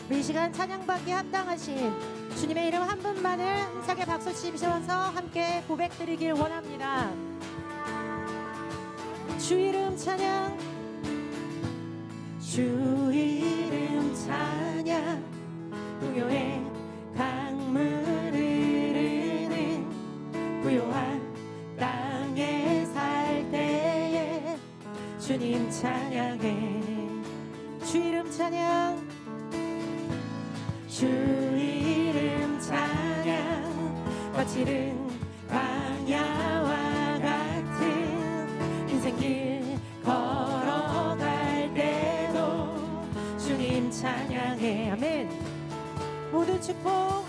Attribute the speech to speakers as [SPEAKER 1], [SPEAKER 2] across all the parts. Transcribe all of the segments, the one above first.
[SPEAKER 1] 우리 이 시간 찬양받기에 합당하신 주님의 이름 한 분만을 함께 박수 치시면서 함께 고백드리길 원합니다. 주 이름 찬양, 주 이름 찬양, 부요의 강물을 흐르는 부요한 땅에 살 때에 주님 찬양해. 주 이름 찬양, 주 이름 찬양, 거칠은 광야와 같은 인생길 걸어갈 때도 주님 찬양해. 아멘. 모든 축복,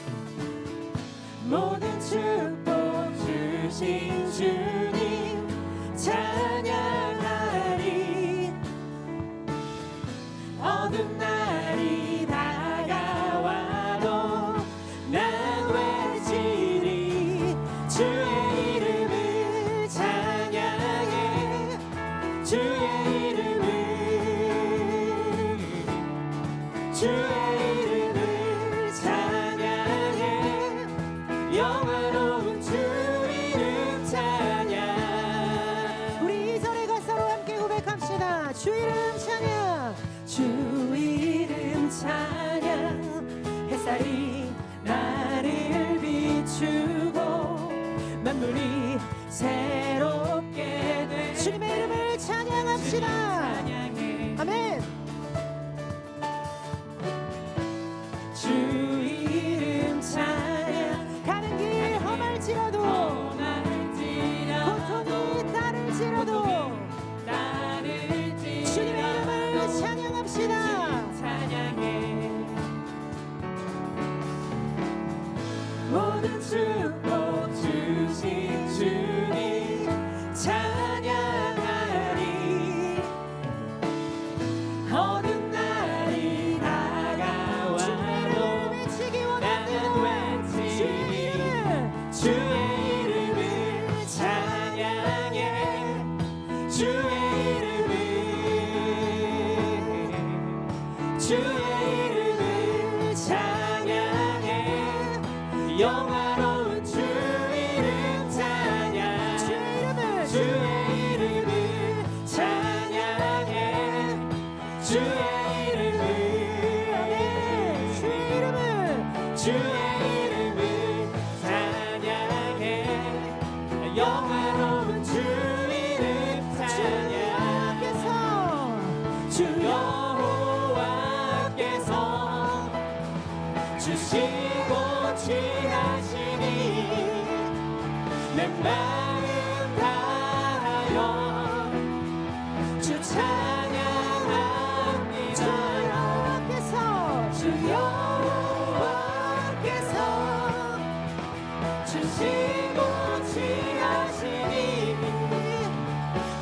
[SPEAKER 1] 모든 축복 주신 주님 찬양하리. 어두운 날이 다가와도 난 외치리. 주의 이름을 찬양해. 주의 이름을, 주의 이름을 찬양해. 영화로운 주 이름 찬양. 우리 이전의 가사로 함께 고백합시다. 주 이름 찬양, 주 이름 찬양. 햇살이 나를 비추고 만물이 새롭게 돼. 주님의 이름을 찬양합시다. 아멘. 주 이름 찬양. 가는 길 험할지라도 고통이 따를지라도 주님의 이름을 찬양합시다. 모든 축복 주신 주님 찬양하리. 어두운 날이 다가와도 나는 외치리. 주의 이름을 찬양해. 주의 이름을, 주의 이름을 찬양해. 영화로운 주 이름 찬양. 주의 이름을 찬양해. 주의 이름을, 주의 이름을, 주의 이름을 찬양해. 영화로운 주 이름 찬양. 주 여호와께서 주시고 취하시니 내 마음 다하여 주 찬양합니다. 주 여호와께서 주시고 취하시니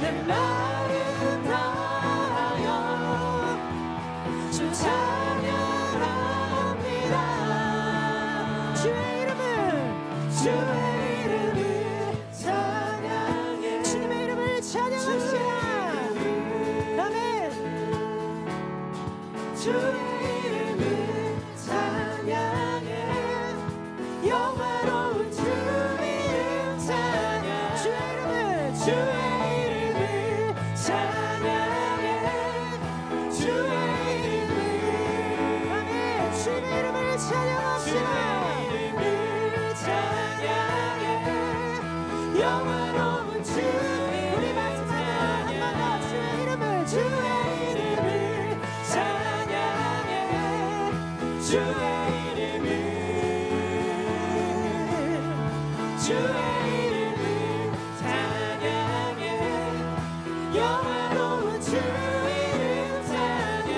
[SPEAKER 1] 내 마음 다하여 주 찬양합니다. 주의 이름을, 주의 이름을 찬양해. 주님의 이름을 찬양합시다. 아멘. 주의 이름을 찬양해. 영화로운 주 이름 찬양. 주의 이름을, 주의 이름을 찬양해. 주의 이름을, 아멘. 주의 이름을 찬양합시다. 영화로운 주 우리 마지막으로 한 번 더 주의 이름을, 주의 이름을 찬양해. 주의 이름을, 주의 이름을 찬양해. 영화로운 주 이름 찬양.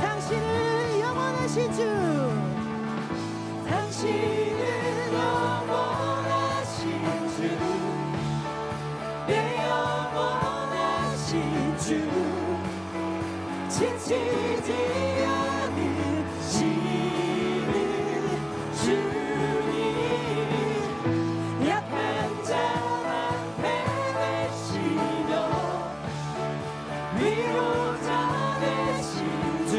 [SPEAKER 1] 당신은 영원하신 주, 당신은 영원하신 주, 내 영원하신 주, 지치지 않으시는 주님, 약한 자만 베내시며 위로자 되신 주,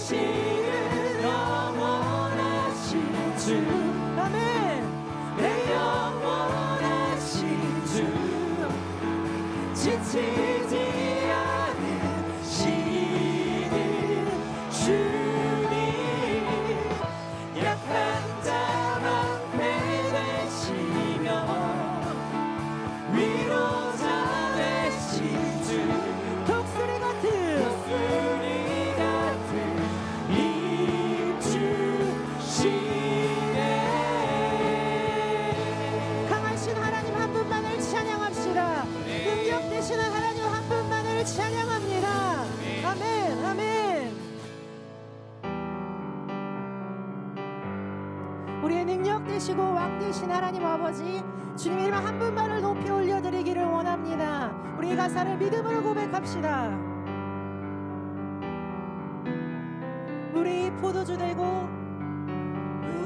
[SPEAKER 2] 되시는 영원하신 주
[SPEAKER 1] 아멘.
[SPEAKER 2] 내 영원하신 주 지치지 않으시는 주님 약한 자 방패 되시며 위로자 되신 주
[SPEAKER 1] 독수리 같은
[SPEAKER 2] 독수리 같은 힘주시네
[SPEAKER 1] 강하신 하나님 한 분만을 찬양합시다. 능력 되시는 하나님 한 분만을 찬양합니다. 아멘, 아멘. 우리의 능력 되시고 왕 되신 하나님 아버지, 주님 이름 한 분만을 높이 올려드리기를 원합니다. 우리 가사를 믿음으로 고백합시다. 우리 포도주 되고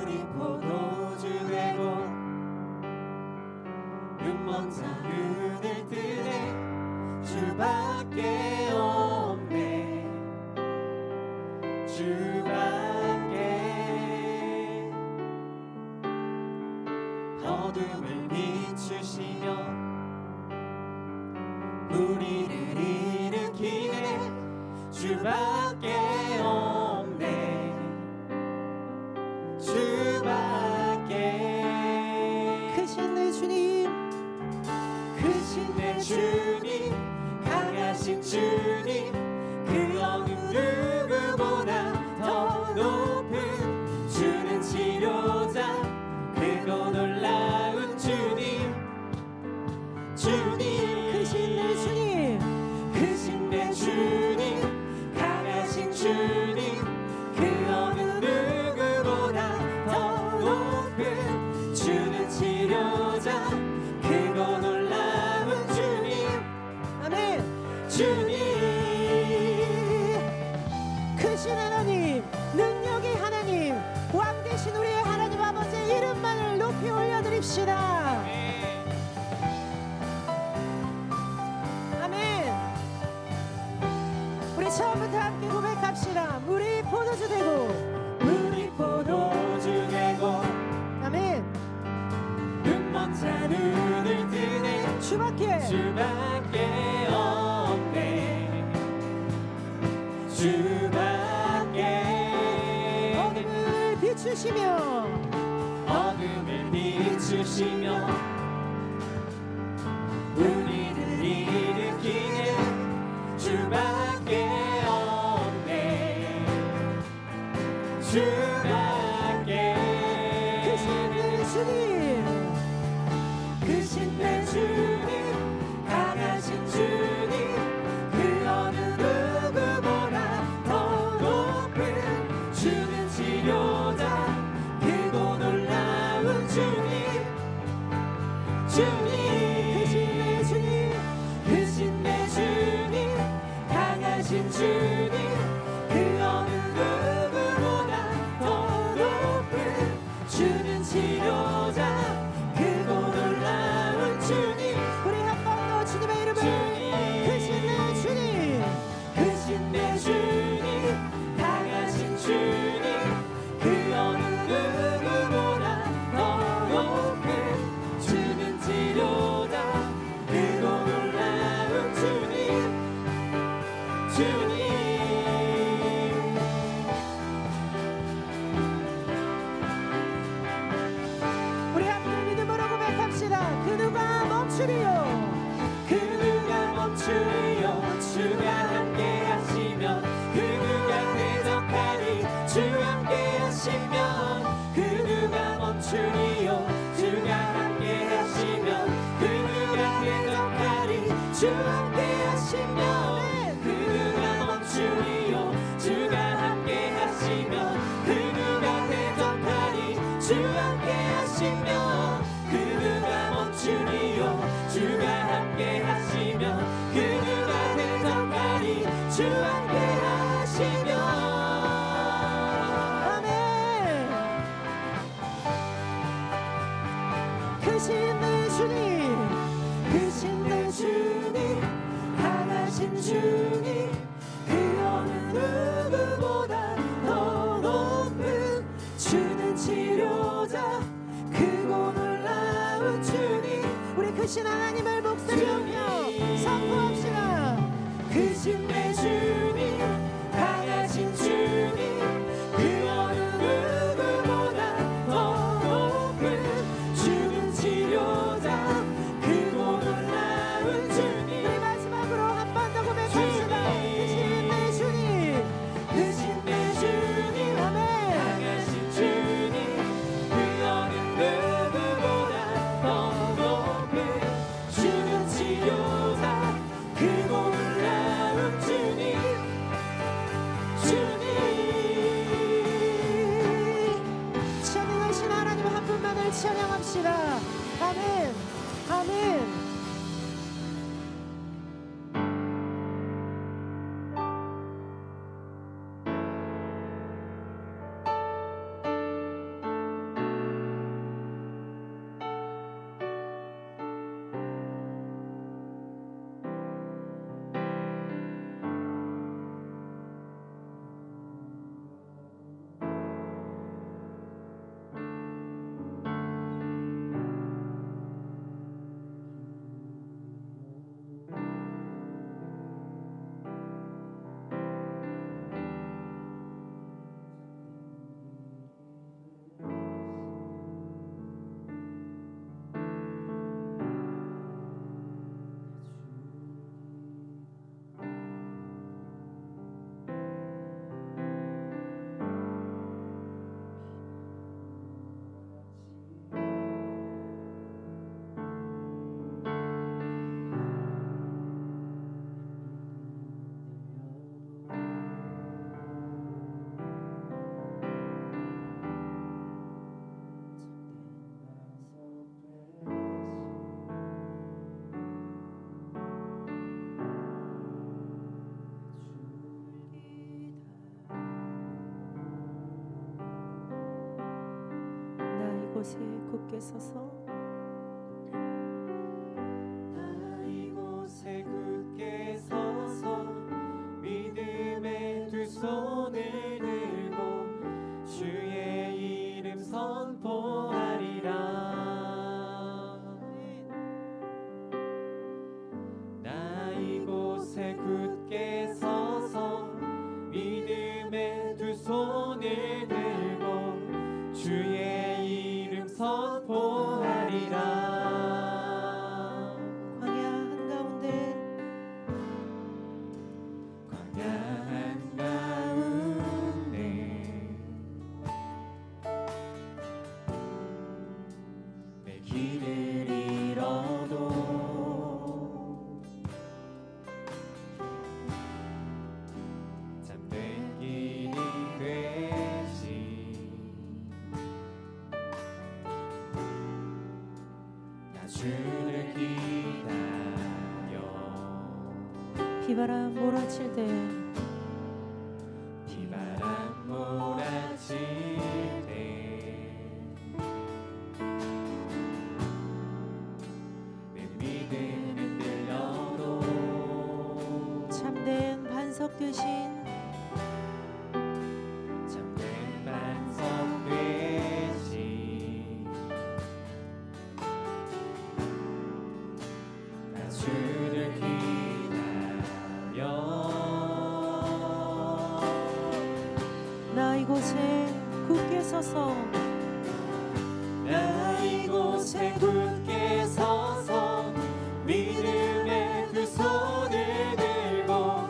[SPEAKER 2] 우리 포도주 되고 눈먼 자눈을 뜨네 주밖에 없네 주밖에 어둠을 비추시며 우리를 일으키네 주밖에 없네 주밖에
[SPEAKER 1] 크신 내 주님,
[SPEAKER 2] 크신 내 주님 강하신 주님 그 어느 누구보다 더 높은 주는 치료자 크고 놀라운 주님 주님
[SPEAKER 1] 크신 내 주님,
[SPEAKER 2] 크신 내 주님 강하신 주님 그 어느 누구보다 더 높은 주는 치료자 크고 놀라운 주님
[SPEAKER 1] 아멘.
[SPEAKER 2] 주님
[SPEAKER 1] 크신 하나님, 능력의 하나님, 왕 되신 우리의 하나님 아버지의 이름만을 높이 올려드립시다. 아멘. 우리 처음부터 함께 고백합시다. 우리 포도주 되고
[SPEAKER 2] 우리 포도주 되고
[SPEAKER 1] 아멘.
[SPEAKER 2] 눈먼 자 눈을 뜨네
[SPEAKER 1] 주밖에
[SPEAKER 2] 주밖에 없네 주밖에
[SPEAKER 1] 어둠을 비추시며
[SPEAKER 2] 어둠을 비추시며 우리를 일으키네 주밖에 없네 주밖에
[SPEAKER 1] 크신 내 주님,
[SPEAKER 2] 크신 내 주님 강하신 주님 그 어느 누구보다 더 높은 주는 치료자 크고 놀라운 주님 주님
[SPEAKER 1] 크신 내 주님,
[SPEAKER 2] 크신 내 주님 강하신 주님 그 어느 누구보다 더 높은 주는 치료자 크고 놀라운 주님
[SPEAKER 1] 우리 한 번 더 주님의 이름을
[SPEAKER 2] 주님.
[SPEAKER 1] 크신 내 주님,
[SPEAKER 2] 크신 내 주님 강하신 주님 그 어느 누구보다 더 높은 주는 치료자 크고 놀라운 주님 주님
[SPEAKER 1] 우리 함께 믿음으로 고백합시다. 그 누가 멈추리요?
[SPEAKER 2] 그 누가 멈추리요 주가 함께 하시면 그 누가 대적하리 주 함께 하시면 그 누가 멈추리요 주가 함께 하시면 그 누가 대적하리 주 함께 하시면 그 누가 멈추리요 주가 함께 하시면 그 누가 대적하리 주 함께 하시면 그 누가 멈추리요 주가 함께 하시면 그 누가 대적하리 주 함께 하시면
[SPEAKER 1] 아멘. 크신 내 주님,
[SPEAKER 2] 크신 내 주님 강하신 주님 그 어느 누구보다
[SPEAKER 1] 찬양합시다. 아멘. 아멘.
[SPEAKER 2] 이곳에 굳게 서서 이곳에 굳게 서서 믿음의 두 손을 들고 주의 이름 선포하리라. 나 이곳에 굳게 서서 믿음의 두 손을 들고 주의 선포하리라.
[SPEAKER 1] 광야 한가운데
[SPEAKER 2] 내 길을 잃어도 잠든 길이 되지. 주를 기다려.
[SPEAKER 1] 비바람 몰아칠 때
[SPEAKER 2] 비바람 몰아칠 때 내 믿음 흔들려도
[SPEAKER 1] 참된 반석 되신
[SPEAKER 2] 참된 반석 되시. 나 주를 기다려.
[SPEAKER 1] 나 이곳에 굳게 서서
[SPEAKER 2] 나 이곳에 굳게 서서 믿음의 두 손을 들고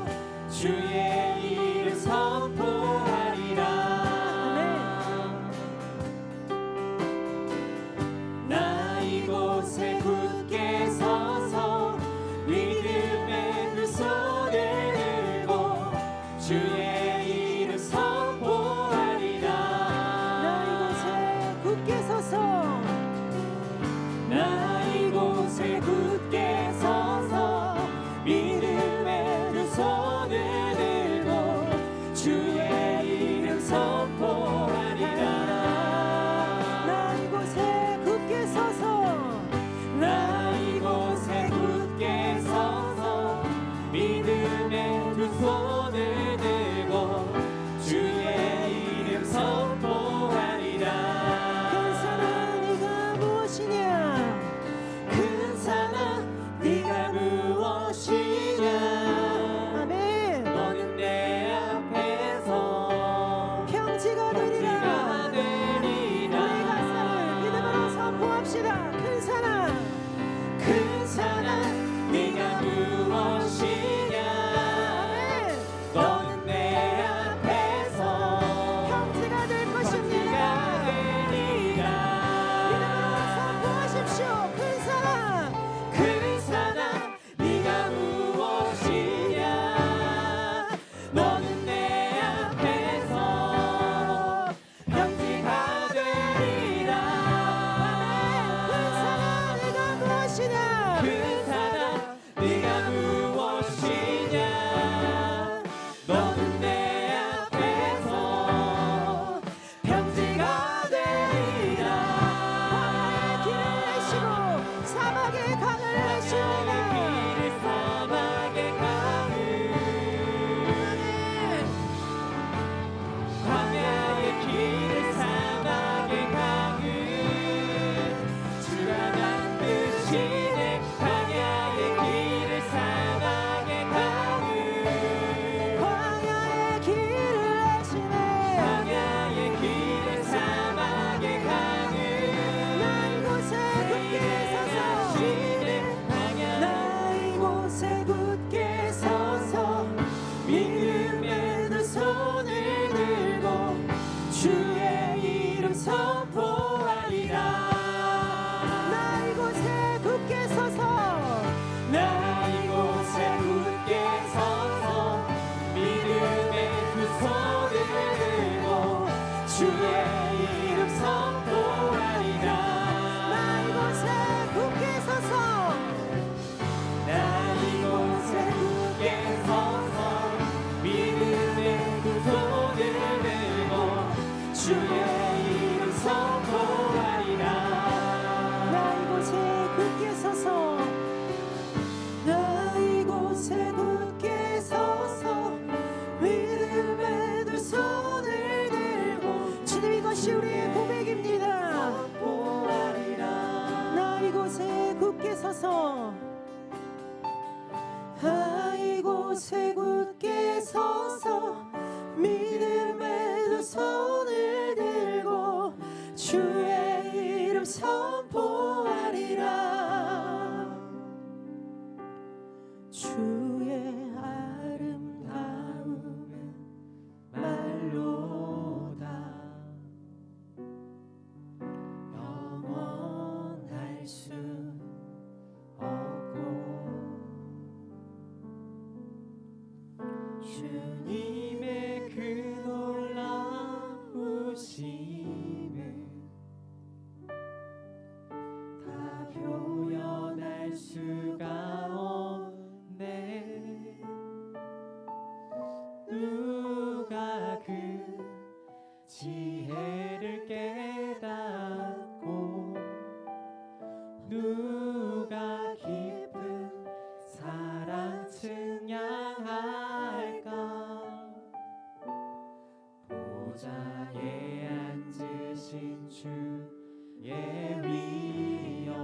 [SPEAKER 2] 주의 이름 선포하리라. 나 이곳에 굳게 서서 믿음의 두 손을 들고 주의 이름 선포하리라.
[SPEAKER 1] 나 이곳에 굳게 서서
[SPEAKER 2] 나 이곳에 굳게 서서 믿음의 두 손을 들고 주의 이름 선포하리라.
[SPEAKER 1] 나 이곳에 굳게 서서
[SPEAKER 2] 나 이곳에 굳게 서서 믿음의 두 손을 들고 주의 이름 선포하리라.
[SPEAKER 1] 큰 사랑 네가 무엇이냐
[SPEAKER 2] 큰 사랑 네가 무엇이냐.
[SPEAKER 1] 아멘.
[SPEAKER 2] 너는 내 앞에서 너는 내 앞에서 평지가 되리라.
[SPEAKER 1] 광야의 길을 내시고 사막의 강을 내시리라.
[SPEAKER 2] 사막의 강을 광야의 길을 사막의 강을 주가 만드시네. 광야의 길을 사막의 강을
[SPEAKER 1] 광야의 길을 내시네.
[SPEAKER 2] 광야의 길을 사막의 강을
[SPEAKER 1] 나 이곳에 굳게 서서 나 이곳에 굳게 서서
[SPEAKER 2] 믿음의 두 손을 들고 주의 이름 선포하리라.
[SPEAKER 1] 나 이곳에 굳게 서서
[SPEAKER 2] 나 이곳에 굳게 서서 믿음의 두 손을 들고 주의 이름 선포하리라.
[SPEAKER 1] 나 이곳에 굳게 서서
[SPEAKER 2] 나 이곳에 굳게 서서 믿음의 두 손을 들고 주의 이름 선포하리라.
[SPEAKER 1] 나 이곳에 굳게 서서 나 이곳에 굳게 서서 믿음의 두 손을 들고 주님 이것이 우리의 고백입니다.
[SPEAKER 2] 선포하리라.
[SPEAKER 1] 나 이곳에 굳게 서서 나 이곳에 굳게 서서 믿음의 두 손을 들고 주의 이름 선포하리라. 주의 아름다움은 말로다 영원할 수 없고
[SPEAKER 2] 주님의 그 놀라우심을 다 표현할 수가 없네. 누가 그 지혜를 깨닫고 누가 깊은 사랑 측량할까. 보좌에 앉으신 주의 위엄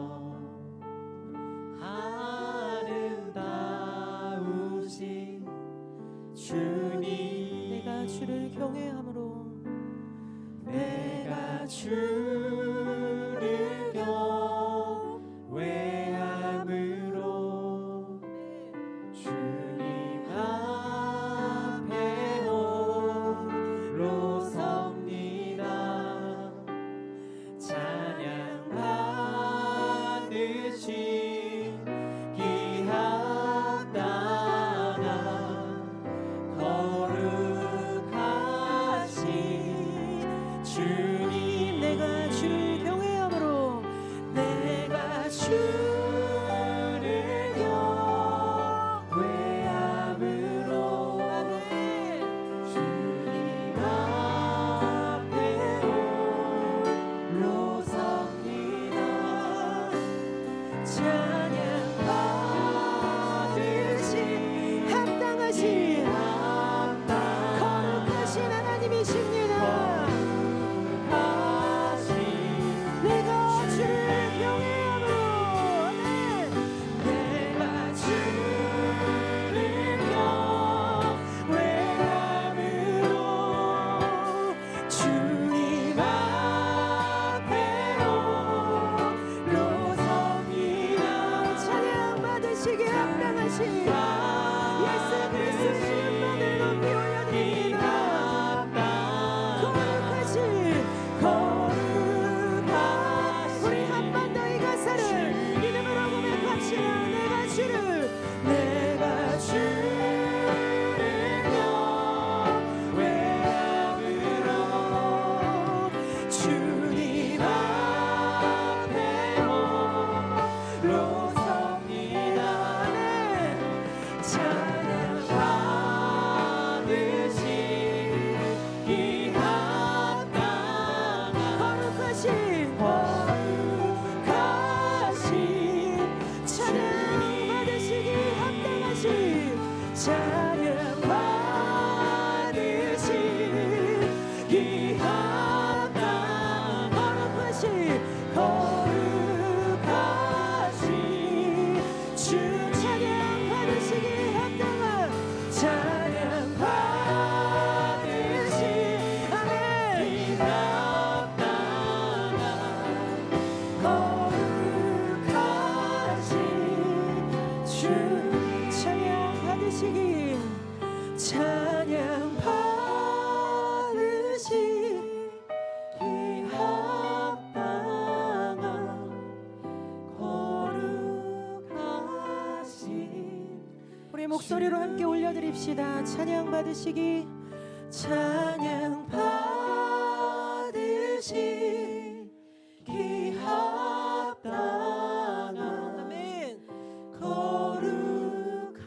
[SPEAKER 2] 아름다우신 주님.
[SPEAKER 1] 내가 주를 경외함으로
[SPEAKER 2] 내가 주를 경외함으로 주님 앞에 홀로 섭니다. 찬양 받으신 기합당한 거룩하신 주님.
[SPEAKER 1] 내가 주를 목소리로 함께 올려드립시다. 찬양 받으시기, 찬양 받으시기 합당한 아멘. 거룩하신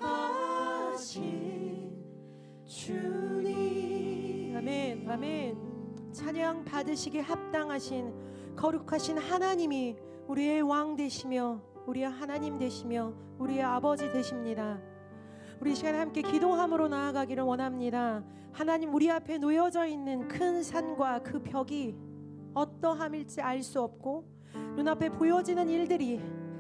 [SPEAKER 1] 주님 아멘 아멘. 찬양 받으시기 합당하신 거룩하신 하나님이 우리의 왕 되시며 우리의 하나님 되시며 우리의 아버지 되십니다. 우리 이 시간에 함께 기도함으로 나아가기를 원합니다. 하나님, 우리 앞에 놓여져 있는 큰 산과 그 벽이 어떠함일지 알 수 없고 눈앞에 보여지는 일들이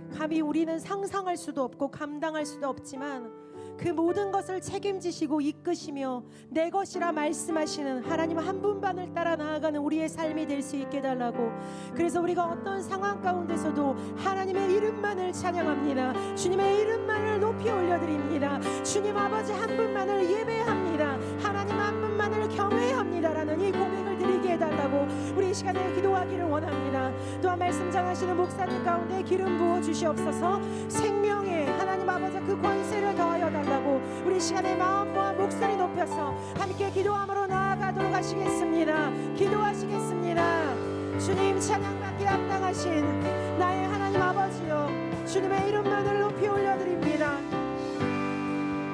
[SPEAKER 1] 감히 우리는 상상할 수도 없고 감당할 수도 없지만 그 모든 것을 책임지시고 이끄시며 내 것이라 말씀하시는 하나님 한 분만을 따라 나아가는 우리의 삶이 될 수 있게 달라고. 그래서 우리가 어떤 상황 가운데서도 하나님의 이름만을 찬양합니다. 주님의 이름만을 높이 올려드립니다. 주님 아버지 한 분만을 예배합니다. 하나님 한 분만을 경외합니다라는 이 고백을 드리게 해달라고 우리 이 시간에 기도하기를 원합니다. 또한 말씀 전하시는 목사님 가운데 기름 부어 주시옵소서. 생명의 하나님 아버지 그 권세를 더하여 달라고 우리 시간에 마음 모아 목소리 높여서 함께 기도함으로 나아가도록 하시겠습니다. 기도하시겠습니다. 주님, 찬양받기 합당하신 나의 하나님 아버지요, 주님의 이름만을 높이 올려드립니다.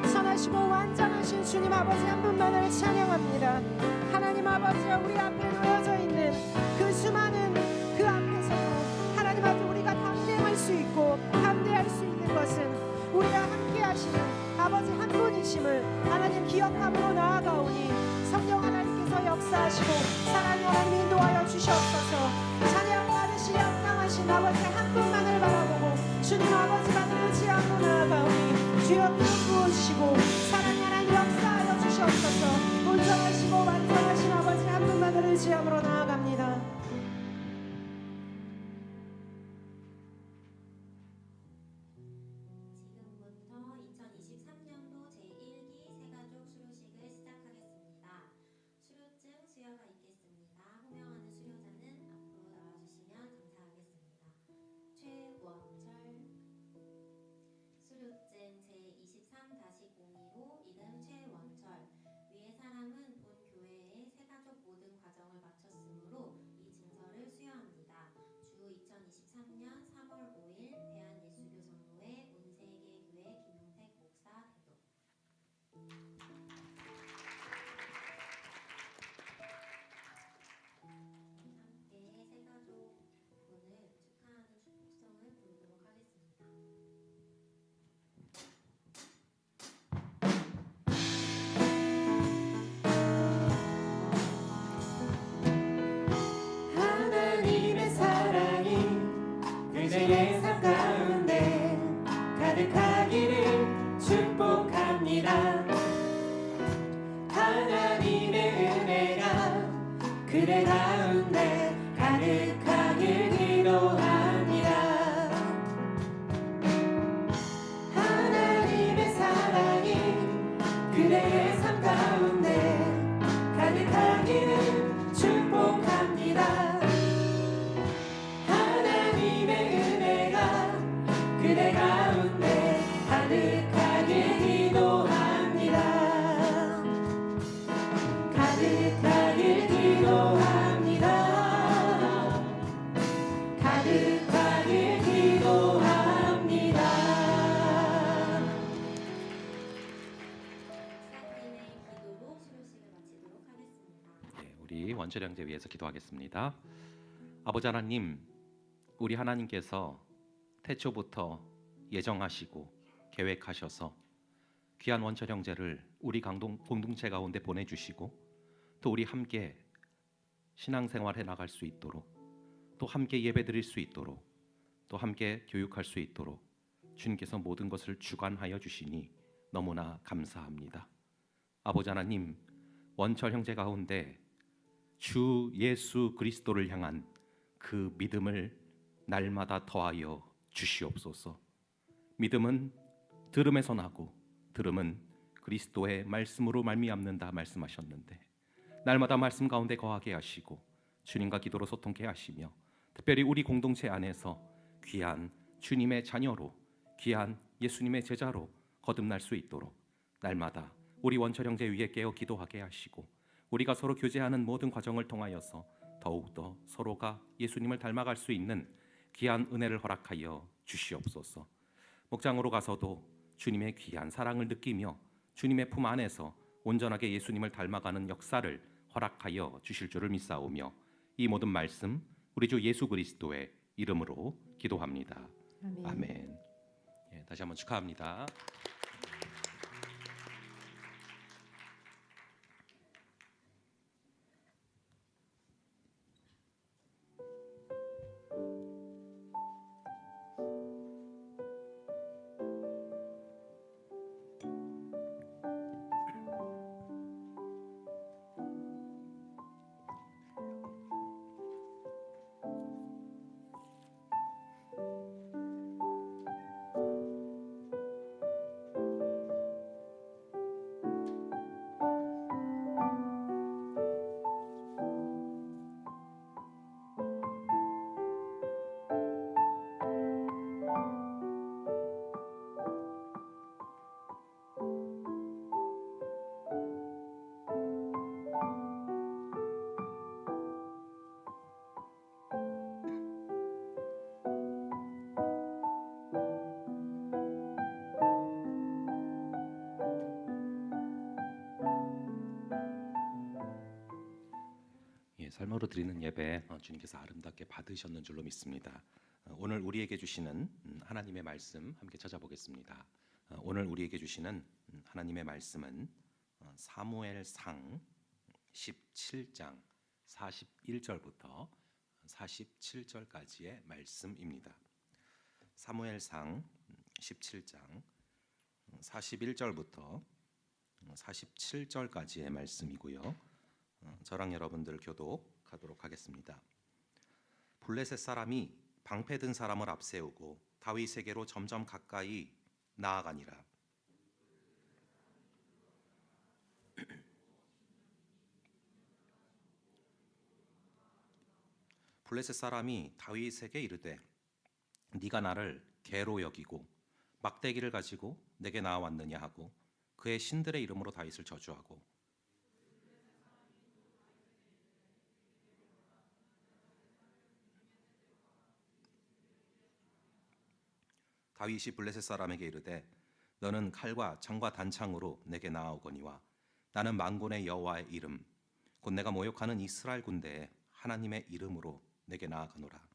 [SPEAKER 1] 선하시고 완전하신 주님 아버지 한 분만을 찬양합니다. 하나님 아버지여, 우리 앞에 놓여져 있는 그 수많은 그 앞에서도 하나님 아버지 우리가 담대할 수 있고 담대할 수 있는 것은 우리와 함께 하시는 아버지 한 분이심을 하나님 기억함으로 나아가오니 성령 하나님께서 역사하시고 사랑의 하나님 인도하여 주시옵소서. 찬양 받으시 합당하신 아버지 한 분만을 바라보고 주님 아버지만을 의지하고 나아가오니 주여 기름 부으시고 사랑의 하나님 역사하여 주시옵소서. 온전하시고 완전하신 아버지 한 분만을 의지함으로 나아갑니다.
[SPEAKER 2] 그대의 삶 가운데 가득하기를 축복합니다. 하나님의 은혜가 그대 가운데 가득하길 기도합니다. 하나님의 사랑이 그대의 삶 가운데 가득하기를 축복합니다. 그대 가운데 가득하길 기도합니다. 가득하길 기도합니다. 가득하길 기도합니다.
[SPEAKER 3] 기도로 수료식을 마치도록 하겠습니다.
[SPEAKER 4] 우리 원철 형제 위해서 기도하겠습니다. 아버지 하나님, 우리 하나님께서 태초부터 예정하시고 계획하셔서 귀한 원철 형제를 우리 공동체 가운데 보내주시고 또 우리 함께 신앙생활해 나갈 수 있도록 또 함께 예배드릴 수 있도록 또 함께 교육할 수 있도록 주님께서 모든 것을 주관하여 주시니 너무나 감사합니다. 아버지 하나님, 원철 형제 가운데 주 예수 그리스도를 향한 그 믿음을 날마다 더하여 주시옵소서. 믿음은 들음에서 나고 들음은 그리스도의 말씀으로 말미암는다 말씀하셨는데 날마다 말씀 가운데 거하게 하시고 주님과 기도로 소통케 하시며 특별히 우리 공동체 안에서 귀한 주님의 자녀로 귀한 예수님의 제자로 거듭날 수 있도록 날마다 우리 원철 형제 위에 깨어 기도하게 하시고 우리가 서로 교제하는 모든 과정을 통하여서 더욱더 서로가 예수님을 닮아갈 수 있는 귀한 은혜를 허락하여 주시옵소서. 목장으로 가서도 주님의 귀한 사랑을 느끼며 주님의 품 안에서 온전하게 예수님을 닮아가는 역사를 허락하여 주실 줄을 믿사오며 이 모든 말씀 우리 주 예수 그리스도의 이름으로 기도합니다.
[SPEAKER 1] 아멘.
[SPEAKER 4] 아멘. 예, 다시 한번 축하합니다. 삶으로 드리는 예배 주님께서 아름답게 받으셨는 줄로 믿습니다. 오늘 우리에게 주시는 하나님의 말씀 함께 찾아보겠습니다. 오늘 우리에게 주시는 하나님의 말씀은 사무엘상 17장 41절부터 47절까지의 말씀입니다. 사무엘상 17장 41절부터 47절까지의 말씀이고요. 저랑 여러분들 교독하도록 하겠습니다. 블레셋 사람이 방패든 사람을 앞세우고 다윗에게로 점점 가까이 나아가니라. 블레셋 사람이 다윗에게 이르되 네가 나를 개로 여기고 막대기를 가지고 내게 나아왔느냐 하고 그의 신들의 이름으로 다윗을 저주하고 다윗이 블레셋 사람에게 이르되 너는 칼과 창과 단창으로 내게 나아오거니와 나는 만군의 여호와의 이름 곧 내가 모욕하는 이스라엘 군대의 하나님의 이름으로 내게 나아가노라.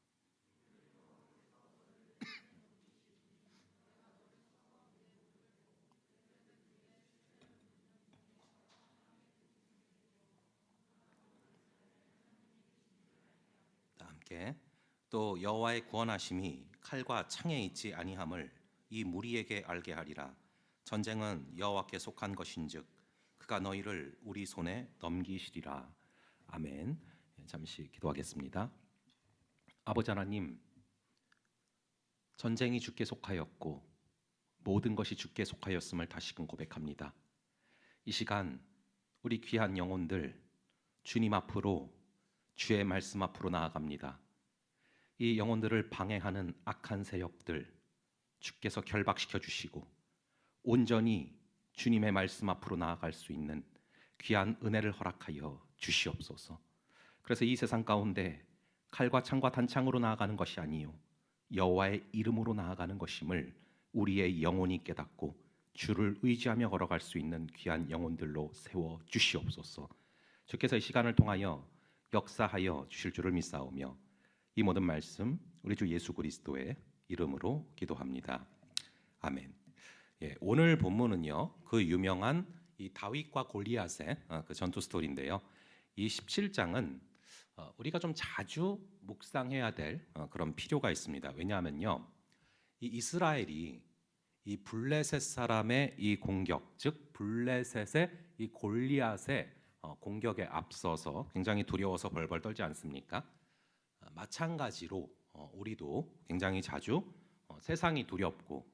[SPEAKER 4] 함께 또 여호와의 구원하심이 칼과 창에 있지 아니함을 이 무리에게 알게 하리라. 전쟁은 여호와께 속한 것인즉 그가 너희를 우리 손에 넘기시리라. 아멘. 잠시 기도하겠습니다. 아버지 하나님, 전쟁이 주께 속하였고 모든 것이 주께 속하였음을 다시금 고백합니다. 이 시간 우리 귀한 영혼들 주님 앞으로 주의 말씀 앞으로 나아갑니다. 이 영혼들을 방해하는 악한 세력들 주께서 결박시켜 주시고 온전히 주님의 말씀 앞으로 나아갈 수 있는 귀한 은혜를 허락하여 주시옵소서. 그래서 이 세상 가운데 칼과 창과 단창으로 나아가는 것이 아니요 여호와의 이름으로 나아가는 것임을 우리의 영혼이 깨닫고 주를 의지하며 걸어갈 수 있는 귀한 영혼들로 세워 주시옵소서. 주께서 이 시간을 통하여 역사하여 주실 줄을 믿사오며 이 모든 말씀 우리 주 예수 그리스도의 이름으로 기도합니다. 아멘. 예, 오늘 본문은요 그 유명한 이 다윗과 골리앗의 그 전투 스토리인데요. 이 17장은 우리가 좀 자주 묵상해야 될 그런 필요가 있습니다. 왜냐하면요 이 이스라엘이 이 블레셋 사람의 이 공격, 즉 블레셋의 이 골리앗의 공격에 앞서서 굉장히 두려워서 벌벌 떨지 않습니까? 마찬가지로 우리도 굉장히 자주 세상이 두렵고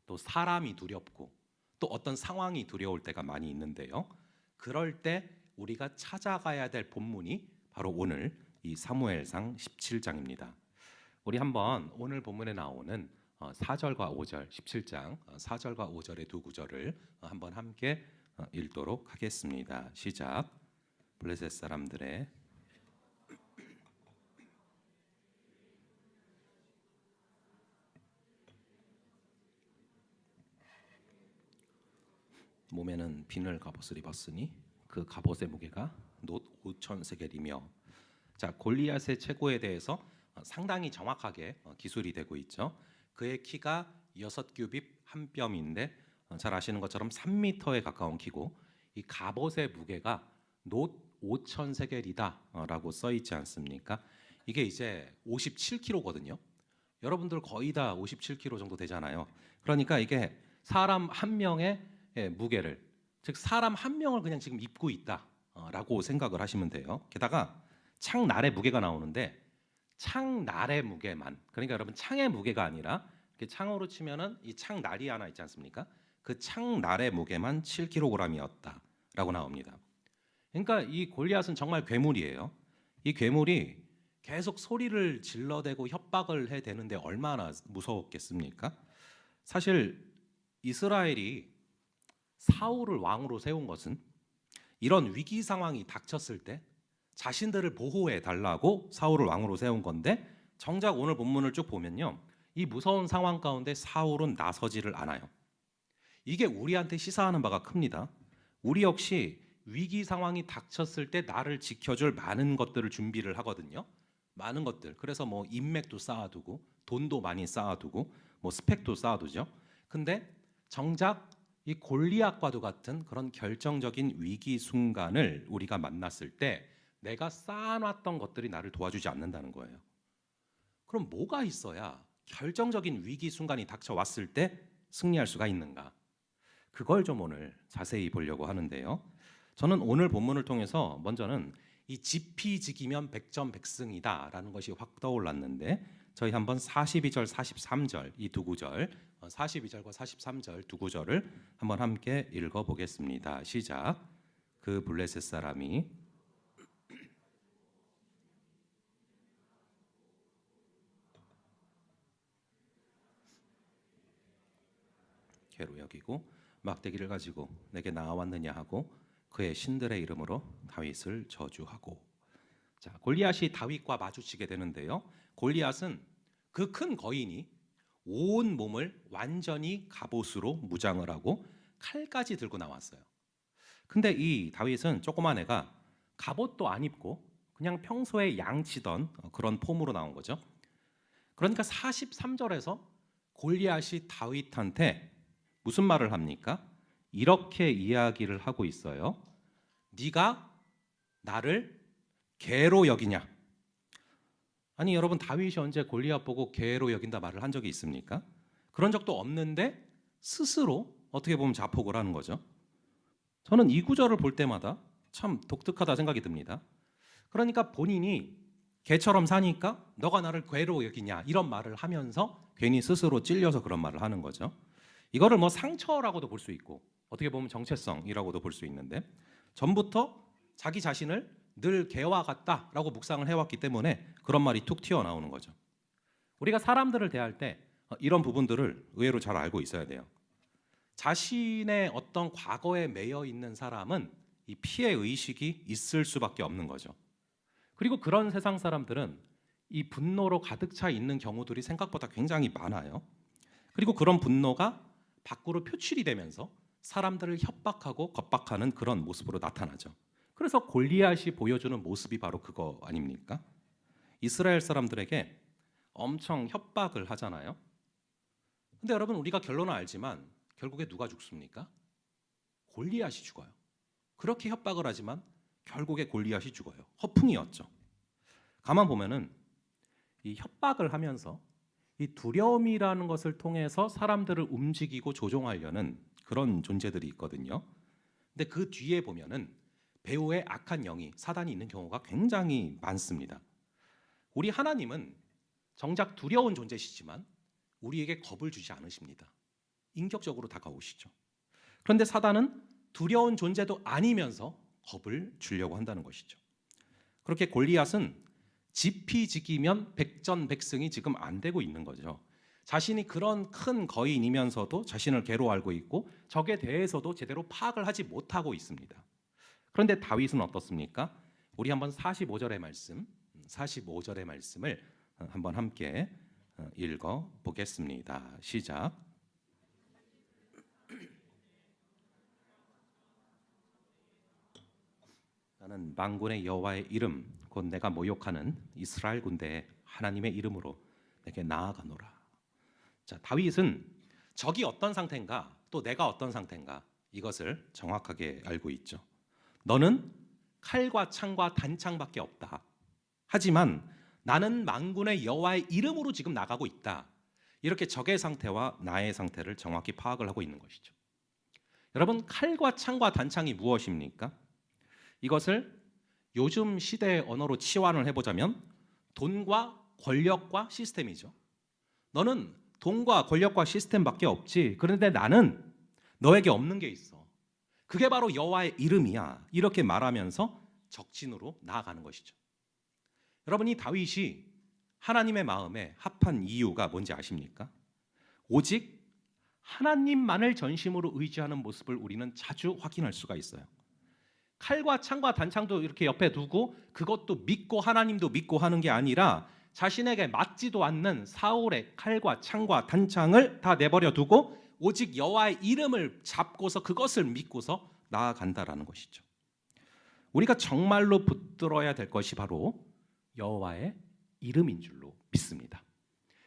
[SPEAKER 4] 또 사람이 두렵고 또 어떤 상황이 두려울 때가 많이 있는데요. 그럴 때 우리가 찾아가야 될 본문이 바로 오늘 이 사무엘상 17장입니다. 우리 한번 오늘 본문에 나오는 4절과 5절 17장 4절과 5절의 두 구절을 한번 함께 읽도록 하겠습니다. 시작. 블레셋 사람들의 몸에는 비늘 갑옷을 입었으니 그 갑옷의 무게가 놋 5천 세겔이며. 자, 골리앗의 체구에 대해서 상당히 정확하게 기술이 되고 있죠. 그의 키가 6규빗 한 뼘인데 잘 아시는 것처럼 3m에 가까운 키고, 이 갑옷의 무게가 놋 5천 세겔이다라고 써 있지 않습니까? 이게 이제 57kg거든요. 여러분들 거의 다 57kg 정도 되잖아요. 그러니까 이게 사람 한 명의 무게를, 즉 사람 한 명을 그냥 지금 입고 있다라고 생각을 하시면 돼요. 게다가 창날의 무게가 나오는데 창날의 무게만, 그러니까 여러분 창의 무게가 아니라 이렇게 창으로 치면은 이 창날이 하나 있지 않습니까? 그 창날의 무게만 7kg이었다라고 나옵니다. 그러니까 이 골리앗은 정말 괴물이에요. 이 괴물이 계속 소리를 질러대고 협박을 해대는데 얼마나 무서웠겠습니까? 사실 이스라엘이 사울을 왕으로 세운 것은 이런 위기 상황이 닥쳤을 때 자신들을 보호해 달라고 사울을 왕으로 세운 건데, 정작 오늘 본문을 쭉 보면요, 이 무서운 상황 가운데 사울은 나서지를 않아요. 이게 우리한테 시사하는 바가 큽니다. 우리 역시 위기 상황이 닥쳤을 때 나를 지켜줄 많은 것들을 준비를 하거든요. 많은 것들. 그래서 뭐 인맥도 쌓아두고 돈도 많이 쌓아두고 뭐 스펙도 쌓아두죠. 근데 정작 이 골리앗과도 같은 그런 결정적인 위기 순간을 우리가 만났을 때 내가 쌓아놨던 것들이 나를 도와주지 않는다는 거예요. 그럼 뭐가 있어야 결정적인 위기 순간이 닥쳐왔을 때 승리할 수가 있는가? 그걸 좀 오늘 자세히 보려고 하는데요. 저는 오늘 본문을 통해서 먼저는 이 지피지기면 백전백승이다라는 것이 확 떠올랐는데, 저희 한번 42절, 43절 이 두 구절, 42절과 43절 두 구절을 한번 함께 읽어보겠습니다. 시작. 그 블레셋 사람이 괴로 여기고 막대기를 가지고 내게 나아왔느냐 하고 그의 신들의 이름으로 다윗을 저주하고. 자, 골리앗이 다윗과 마주치게 되는데요. 골리앗은 그 큰 거인이 온 몸을 완전히 갑옷으로 무장을 하고 칼까지 들고 나왔어요. 근데 이 다윗은 조그만 애가 갑옷도 안 입고 그냥 평소에 양치던 그런 폼으로 나온 거죠. 그러니까 43절에서 골리앗이 다윗한테 무슨 말을 합니까? 이렇게 이야기를 하고 있어요. 네가 나를 개로 여기냐? 아니 여러분, 다윗이 언제 골리앗 보고 개로 여긴다 말을 한 적이 있습니까? 그런 적도 없는데 스스로 어떻게 보면 자폭을 하는 거죠. 저는 이 구절을 볼 때마다 참 독특하다 생각이 듭니다. 그러니까 본인이 개처럼 사니까 너가 나를 개로 여기냐 이런 말을 하면서 괜히 스스로 찔려서 그런 말을 하는 거죠. 이거를 뭐 상처라고도 볼 수 있고 어떻게 보면 정체성이라고도 볼 수 있는데, 전부터 자기 자신을 늘 개와 같다라고 묵상을 해왔기 때문에 그런 말이 툭 튀어나오는 거죠. 우리가 사람들을 대할 때 이런 부분들을 의외로 잘 알고 있어야 돼요. 자신의 어떤 과거에 매여 있는 사람은 이 피해 의식이 있을 수밖에 없는 거죠. 그리고 그런 세상 사람들은 이 분노로 가득 차 있는 경우들이 생각보다 굉장히 많아요. 그리고 그런 분노가 밖으로 표출이 되면서 사람들을 협박하고 겁박하는 그런 모습으로 나타나죠. 그래서 골리앗이 보여주는 모습이 바로 그거 아닙니까? 이스라엘 사람들에게 엄청 협박을 하잖아요. 근데 여러분, 우리가 결론은 알지만 결국에 누가 죽습니까? 골리앗이 죽어요. 그렇게 협박을 하지만 결국에 골리앗이 죽어요. 허풍이었죠. 가만 보면은 이 협박을 하면서 이 두려움이라는 것을 통해서 사람들을 움직이고 조종하려는 그런 존재들이 있거든요. 근데 그 뒤에 보면은 배후에 악한 영이, 사단이 있는 경우가 굉장히 많습니다. 우리 하나님은 정작 두려운 존재시지만 우리에게 겁을 주지 않으십니다. 인격적으로 다가오시죠. 그런데 사단은 두려운 존재도 아니면서 겁을 주려고 한다는 것이죠. 그렇게 골리앗은 지피지기면 백전백승이 지금 안 되고 있는 거죠. 자신이 그런 큰 거인이면서도 자신을 개로 알고 있고 적에 대해서도 제대로 파악을 하지 못하고 있습니다. 그런데 다윗은 어떻습니까? 우리 한번 45절의 말씀을 한번 함께 읽어 보겠습니다. 시작. 나는 만군의 여호와의 이름 곧 내가 모욕하는 이스라엘 군대의 하나님의 이름으로 내게 나아가노라. 자, 다윗은 적이 어떤 상태인가 또 내가 어떤 상태인가 이것을 정확하게 알고 있죠. 너는 칼과 창과 단창밖에 없다. 하지만 나는 만군의 여호와의 이름으로 지금 나가고 있다. 이렇게 적의 상태와 나의 상태를 정확히 파악을 하고 있는 것이죠. 여러분, 칼과 창과 단창이 무엇입니까? 이것을 요즘 시대의 언어로 치환을 해보자면 돈과 권력과 시스템이죠. 너는 돈과 권력과 시스템밖에 없지. 그런데 나는 너에게 없는 게 있어. 그게 바로 여호와의 이름이야. 이렇게 말하면서 적진으로 나아가는 것이죠. 여러분, 이 다윗이 하나님의 마음에 합한 이유가 뭔지 아십니까? 오직 하나님만을 전심으로 의지하는 모습을 우리는 자주 확인할 수가 있어요. 칼과 창과 단창도 이렇게 옆에 두고 그것도 믿고 하나님도 믿고 하는 게 아니라 자신에게 맞지도 않는 사울의 칼과 창과 단창을 다 내버려 두고 오직 여호와의 이름을 잡고서 그것을 믿고서 나아간다라는 것이죠. 우리가 정말로 붙들어야 될 것이 바로 여호와의 이름인 줄로 믿습니다.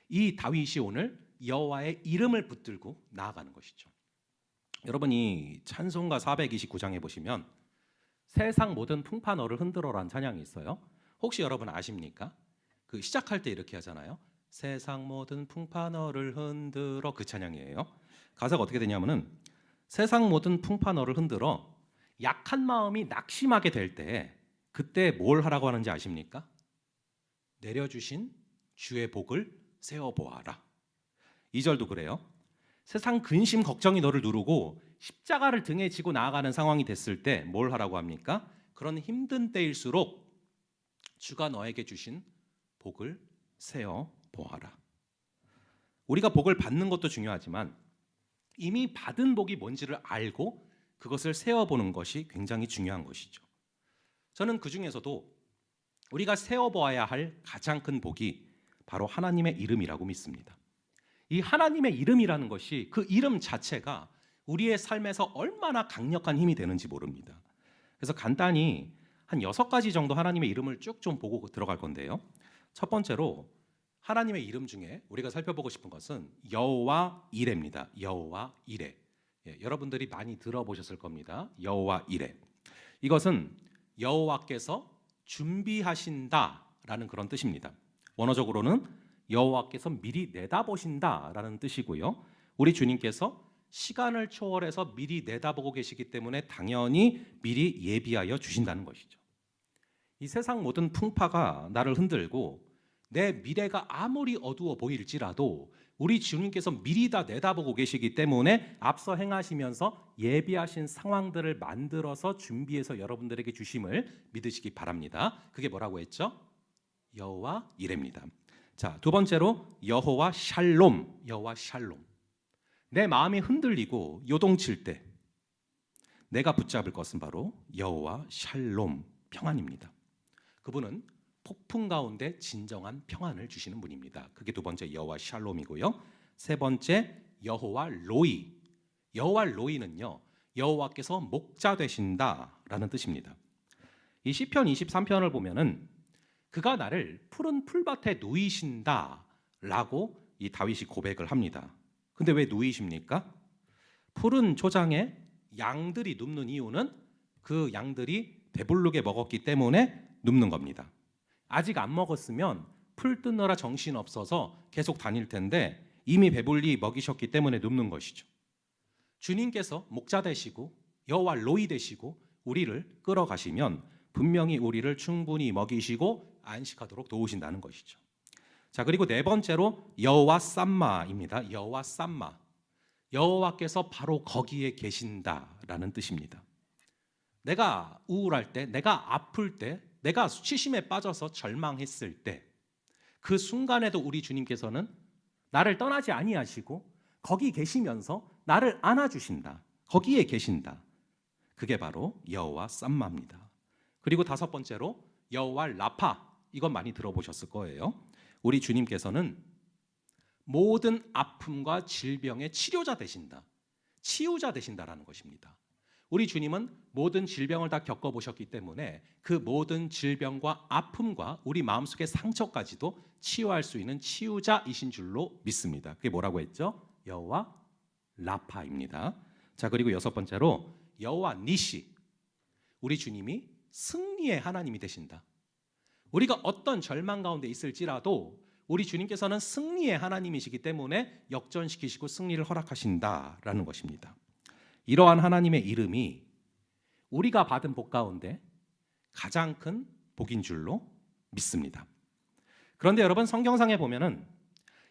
[SPEAKER 4] 이 다윗이 오늘 여호와의 이름을 붙들고 나아가는 것이죠. 여러분이 찬송가 429장에 보시면 세상 모든 풍파 너를 흔들어라는 찬양이 있어요. 혹시 여러분 아십니까? 그 시작할 때 이렇게 하잖아요. 세상 모든 풍파 너를 흔들어, 그 찬양이에요. 가사가 어떻게 되냐면은 세상 모든 풍파 너를 흔들어 약한 마음이 낙심하게 될 때 그때 뭘 하라고 하는지 아십니까? 내려주신 주의 복을 세어보아라. 2절도 그래요. 세상 근심 걱정이 너를 누르고 십자가를 등에 지고 나아가는 상황이 됐을 때 뭘 하라고 합니까? 그런 힘든 때일수록 주가 너에게 주신 복을 세어보아라. 우리가 복을 받는 것도 중요하지만 이미 받은 복이 뭔지를 알고 그것을 세어보는 것이 굉장히 중요한 것이죠. 저는 그 중에서도 우리가 세어보아야 할 가장 큰 복이 바로 하나님의 이름이라고 믿습니다. 이 하나님의 이름이라는 것이 그 이름 자체가 우리의 삶에서 얼마나 강력한 힘이 되는지 모릅니다. 그래서 간단히 한 6가지 정도 하나님의 이름을 쭉 좀 보고 들어갈 건데요. 첫 번째로 하나님의 이름 중에 우리가 살펴보고 싶은 것은 여호와 이레입니다. 여호와 이레. 여러분들이 많이 들어보셨을 겁니다. 여호와 이레. 이것은 여호와께서 준비하신다라는 그런 뜻입니다. 원어적으로는 여호와께서 미리 내다보신다라는 뜻이고요. 우리 주님께서 시간을 초월해서 미리 내다보고 계시기 때문에 당연히 미리 예비하여 주신다는 것이죠. 이 세상 모든 풍파가 나를 흔들고 내 미래가 아무리 어두워 보일지라도 우리 주님께서 미리 다 내다보고 계시기 때문에 앞서 행하시면서 예비하신 상황들을 만들어서 준비해서 여러분들에게 주심을 믿으시기 바랍니다. 그게 뭐라고 했죠? 여호와 이레입니다. 자, 두 번째로 여호와 샬롬. 여호와 샬롬. 내 마음이 흔들리고 요동칠 때 내가 붙잡을 것은 바로 여호와 샬롬, 평안입니다. 그분은 폭풍 가운데 진정한 평안을 주시는 분입니다. 그게 두 번째 여호와 샬롬이고요. 세 번째 여호와 로이. 여호와 로이는요, 여호와께서 목자 되신다라는 뜻입니다. 이 시편 23편을 보면은 그가 나를 푸른 풀밭에 누이신다라고 이 다윗이 고백을 합니다. 근데 왜 누이십니까? 푸른 초장에 양들이 눕는 이유는 그 양들이 배부르게 먹었기 때문에 눕는 겁니다. 아직 안 먹었으면 풀 뜯느라 정신없어서 계속 다닐 텐데 이미 배불리 먹이셨기 때문에 눕는 것이죠. 주님께서 목자 되시고 여호와 로이 되시고 우리를 끌어가시면 분명히 우리를 충분히 먹이시고 안식하도록 도우신다는 것이죠. 자, 그리고 네 번째로 여호와 쌈마입니다. 여호와 쌈마. 여호와께서 바로 거기에 계신다라는 뜻입니다. 내가 우울할 때, 내가 아플 때, 내가 수치심에 빠져서 절망했을 때 그 순간에도 우리 주님께서는 나를 떠나지 아니하시고 거기 계시면서 나를 안아주신다. 거기에 계신다. 그게 바로 여호와 쌈마입니다. 그리고 다섯 번째로 여호와 라파. 이건 많이 들어보셨을 거예요. 우리 주님께서는 모든 아픔과 질병의 치료자 되신다. 치유자 되신다라는 것입니다. 우리 주님은 모든 질병을 다 겪어보셨기 때문에 그 모든 질병과 아픔과 우리 마음속의 상처까지도 치유할 수 있는 치유자이신 줄로 믿습니다. 그게 뭐라고 했죠? 여호와 라파입니다. 자, 그리고 여섯 번째로 여호와 니시. 우리 주님이 승리의 하나님이 되신다. 우리가 어떤 절망 가운데 있을지라도 우리 주님께서는 승리의 하나님이시기 때문에 역전시키시고 승리를 허락하신다라는 것입니다. 이러한 하나님의 이름이 우리가 받은 복 가운데 가장 큰 복인 줄로 믿습니다. 그런데 여러분, 성경상에 보면은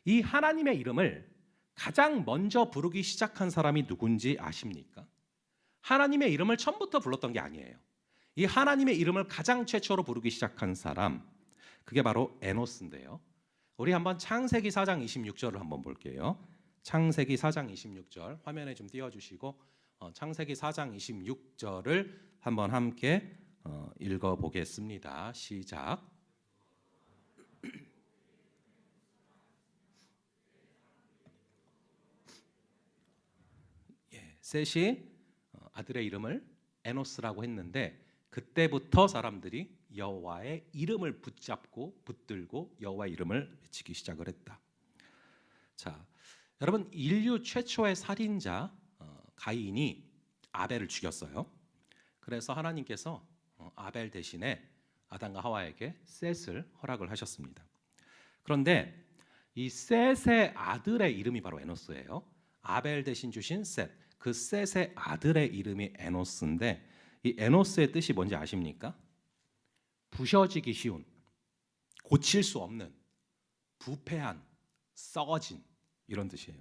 [SPEAKER 4] 이 하나님의 이름을 가장 먼저 부르기 시작한 사람이 누군지 아십니까? 하나님의 이름을 처음부터 불렀던 게 아니에요. 이 하나님의 이름을 가장 최초로 부르기 시작한 사람, 그게 바로 에노스인데요. 우리 한번 창세기 4장 26절을 한번 볼게요. 창세기 4장 26절 화면에 좀 띄워주시고 창세기 4장 26절을 한번 함께 읽어보겠습니다. 시작. 셋이 아들의 이름을 에노스라고 했는데 그때부터 사람들이 여호와의 이름을 붙잡고 붙들고 여호와의 이름을 외치기 시작을 했다. 자, 여러분, 인류 최초의 살인자 가인이 아벨을 죽였어요. 그래서 하나님께서 아벨 대신에 아담과 하와에게 셋을 허락을 하셨습니다. 그런데 이 셋의 아들의 이름이 바로 에노스예요. 아벨 대신 주신 셋, 그 셋의 아들의 이름이 에노스인데 이 에노스의 뜻이 뭔지 아십니까? 부셔지기 쉬운, 고칠 수 없는, 부패한, 썩어진 이런 뜻이에요.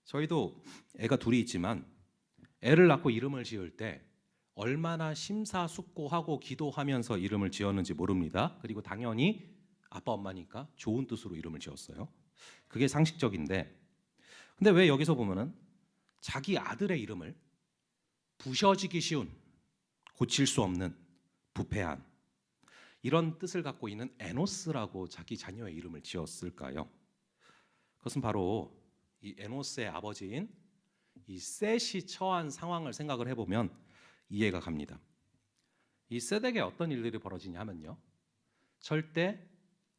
[SPEAKER 4] 저희도 애가 둘이 있지만 애를 낳고 이름을 지을 때 얼마나 심사숙고하고 기도하면서 이름을 지었는지 모릅니다. 그리고 당연히 아빠 엄마니까 좋은 뜻으로 이름을 지었어요. 그게 상식적인데, 근데 왜 여기서 보면은 자기 아들의 이름을 부셔지기 쉬운, 고칠 수 없는, 부패한 이런 뜻을 갖고 있는 에노스라고 자기 자녀의 이름을 지었을까요? 그것은 바로 이 에노스의 아버지인 이 셋이 처한 상황을 생각을 해보면 이해가 갑니다. 이 셋에게 어떤 일들이 벌어지냐 하면요, 절대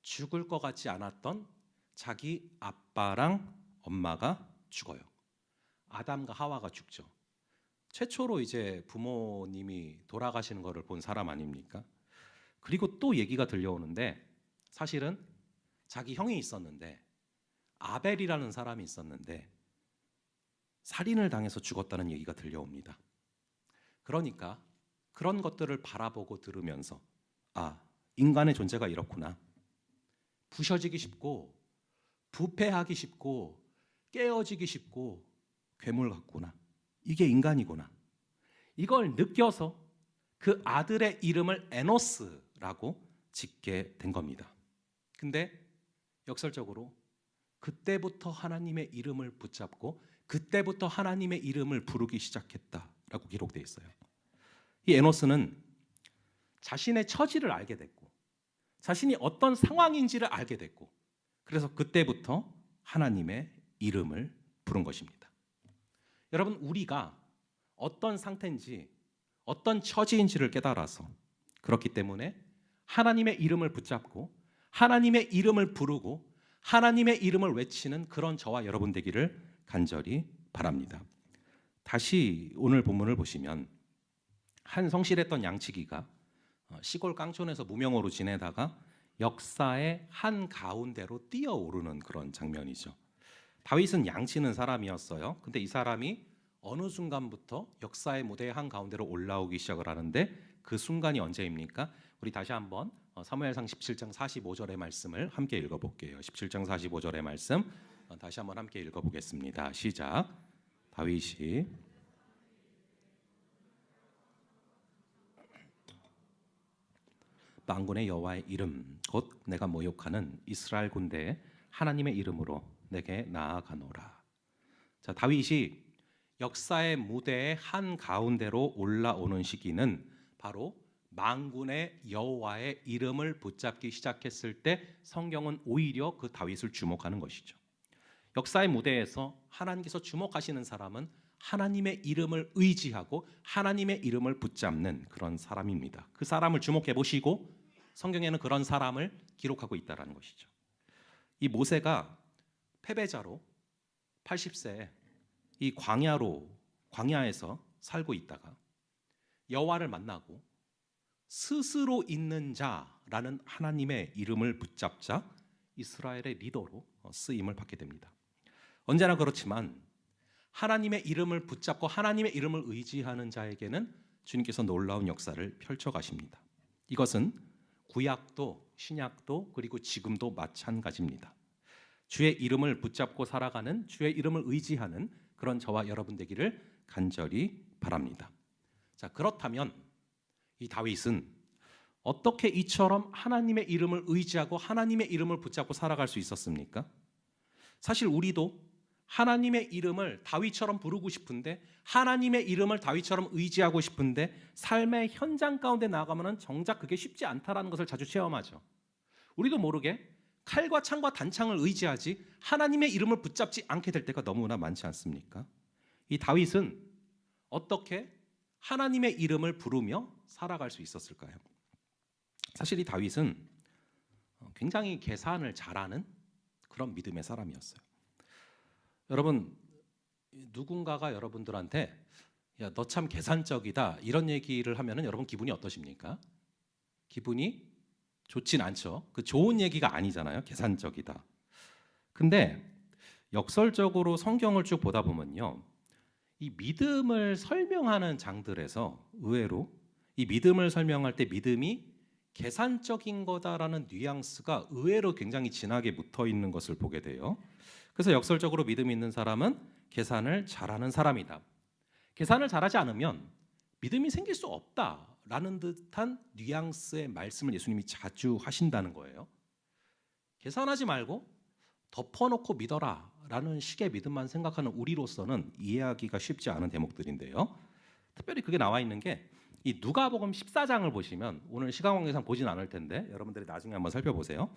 [SPEAKER 4] 죽을 것 같지 않았던 자기 아빠랑 엄마가 죽어요. 아담과 하와가 죽죠. 최초로 이제 부모님이 돌아가시는 것을 본 사람 아닙니까? 그리고 또 얘기가 들려오는데 사실은 자기 형이 있었는데 아벨이라는 사람이 있었는데 살인을 당해서 죽었다는 얘기가 들려옵니다. 그러니까 그런 것들을 바라보고 들으면서 아, 인간의 존재가 이렇구나. 부셔지기 쉽고 부패하기 쉽고 깨어지기 쉽고 괴물 같구나. 이게 인간이구나. 이걸 느껴서 그 아들의 이름을 에노스라고 짓게 된 겁니다. 근데 역설적으로 그때부터 하나님의 이름을 붙잡고 그때부터 하나님의 이름을 부르기 시작했다라고 기록되어 있어요. 이 에노스는 자신의 처지를 알게 됐고 자신이 어떤 상황인지를 알게 됐고 그래서 그때부터 하나님의 이름을 부른 것입니다. 여러분, 우리가 어떤 상태인지 어떤 처지인지를 깨달아서 그렇기 때문에 하나님의 이름을 붙잡고 하나님의 이름을 부르고 하나님의 이름을 외치는 그런 저와 여러분 되기를 간절히 바랍니다. 다시 오늘 본문을 보시면 한 성실했던 양치기가 시골 깡촌에서 무명으로 지내다가 역사의 한 가운데로 뛰어오르는 그런 장면이죠. 다윗은 양치는 사람이었어요. 근데 이 사람이 어느 순간부터 역사의 무대의 한 가운데로 올라오기 시작을 하는데 그 순간이 언제입니까? 우리 다시 한번 사무엘상 17장 45절의 말씀을 함께 읽어볼게요. 17장 45절의 말씀 다시 한번 함께 읽어보겠습니다. 시작. 다윗이 만군의 여호와의 이름 곧 내가 모욕하는 이스라엘 군대의 하나님의 이름으로 내게 나아가노라. 자, 다윗이 역사의 무대의 한 가운데로 올라오는 시기는 바로 만군의 여호와의 이름을 붙잡기 시작했을 때 성경은 오히려 그 다윗을 주목하는 것이죠. 역사의 무대에서 하나님께서 주목하시는 사람은 하나님의 이름을 의지하고 하나님의 이름을 붙잡는 그런 사람입니다. 그 사람을 주목해 보시고 성경에는 그런 사람을 기록하고 있다는 것이죠. 이 모세가 패배자로 80세 이 광야에서 살고 있다가 여호와를 만나고 스스로 있는 자라는 하나님의 이름을 붙잡자 이스라엘의 리더로 쓰임을 받게 됩니다. 언제나 그렇지만 하나님의 이름을 붙잡고 하나님의 이름을 의지하는 자에게는 주님께서 놀라운 역사를 펼쳐 가십니다. 이것은 구약도 신약도 그리고 지금도 마찬가지입니다. 주의 이름을 붙잡고 살아가는, 주의 이름을 의지하는 그런 저와 여러분 되기를 간절히 바랍니다. 자, 그렇다면 이 다윗은 어떻게 이처럼 하나님의 이름을 의지하고 하나님의 이름을 붙잡고 살아갈 수 있었습니까? 사실 우리도 하나님의 이름을 다윗처럼 부르고 싶은데, 하나님의 이름을 다윗처럼 의지하고 싶은데 삶의 현장 가운데 나아가면 정작 그게 쉽지 않다라는 것을 자주 체험하죠. 우리도 모르게 칼과 창과 단창을 의지하지 하나님의 이름을 붙잡지 않게 될 때가 너무나 많지 않습니까? 이 다윗은 어떻게 하나님의 이름을 부르며 살아갈 수 있었을까요? 사실 이 다윗은 굉장히 계산을 잘하는 그런 믿음의 사람이었어요. 여러분, 누군가가 여러분들한테 야, 너 참 계산적이다 이런 얘기를 하면은 여러분 기분이 어떠십니까? 기분이 좋진 않죠. 그 좋은 얘기가 아니잖아요. 계산적이다. 근데 역설적으로 성경을 쭉 보다 보면요, 이 믿음을 설명하는 장들에서 의외로 이 믿음을 설명할 때 믿음이 계산적인 거다라는 뉘앙스가 의외로 굉장히 진하게 묻어 있는 것을 보게 돼요. 그래서 역설적으로 믿음이 있는 사람은 계산을 잘하는 사람이다. 계산을 잘하지 않으면 믿음이 생길 수 없다라는 듯한 뉘앙스의 말씀을 예수님이 자주 하신다는 거예요. 계산하지 말고 덮어놓고 믿어라 라는 식의 믿음만 생각하는 우리로서는 이해하기가 쉽지 않은 대목들인데요. 특별히 그게 나와 있는 게 이 누가복음 14장을 보시면, 오늘 시간 관계상 보진 않을 텐데 여러분들이 나중에 한번 살펴보세요.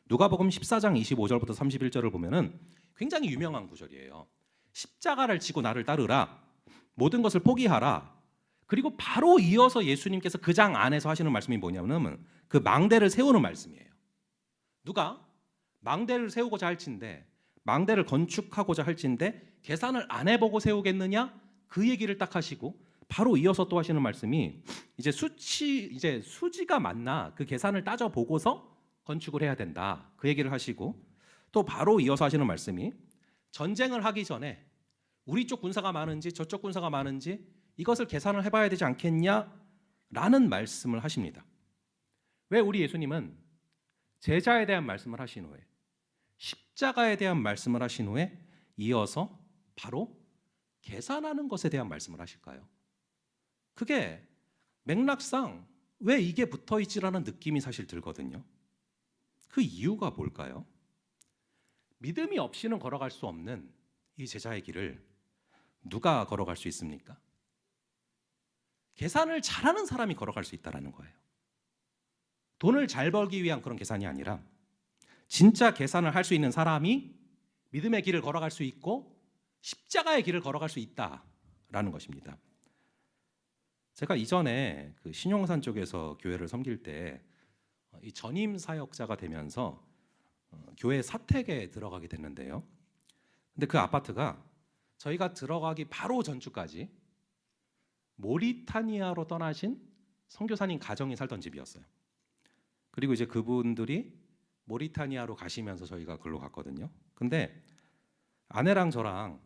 [SPEAKER 4] 누가복음 14장 25절부터 31절을 보면은 굉장히 유명한 구절이에요. 십자가를 지고 나를 따르라, 모든 것을 포기하라. 그리고 바로 이어서 예수님께서 그 장 안에서 하시는 말씀이 뭐냐면 그 망대를 세우는 말씀이에요. 누가 망대를 세우고자 할진데, 망대를 건축하고자 할진데 계산을 안 해보고 세우겠느냐, 그 얘기를 딱 하시고 바로 이어서 또 하시는 말씀이 이제 수지가 맞나 그 계산을 따져 보고서 건축을 해야 된다, 그 얘기를 하시고, 또 바로 이어서 하시는 말씀이 전쟁을 하기 전에 우리 쪽 군사가 많은지 저쪽 군사가 많은지 이것을 계산을 해봐야 되지 않겠냐라는 말씀을 하십니다. 왜 우리 예수님은 제자에 대한 말씀을 하신 후에 십자가에 대한 말씀을 하신 후에 이어서 바로 계산하는 것에 대한 말씀을 하실까요? 그게 맥락상 왜 이게 붙어있지라는 느낌이 사실 들거든요. 그 이유가 뭘까요? 믿음이 없이는 걸어갈 수 없는 이 제자의 길을 누가 걸어갈 수 있습니까? 계산을 잘하는 사람이 걸어갈 수 있다는 거예요. 돈을 잘 벌기 위한 그런 계산이 아니라 진짜 계산을 할 수 있는 사람이 믿음의 길을 걸어갈 수 있고 십자가의 길을 걸어갈 수 있다라는 것입니다. 제가 이전에 그 신용산 쪽에서 교회를 섬길 때 이 전임 사역자가 되면서 교회 사택에 들어가게 됐는데요. 근데 그 아파트가 저희가 들어가기 바로 전주까지 모리타니아로 떠나신 선교사님 가정이 살던 집이었어요. 그리고 이제 그분들이 모리타니아로 가시면서 저희가 글로 갔거든요. 근데 아내랑 저랑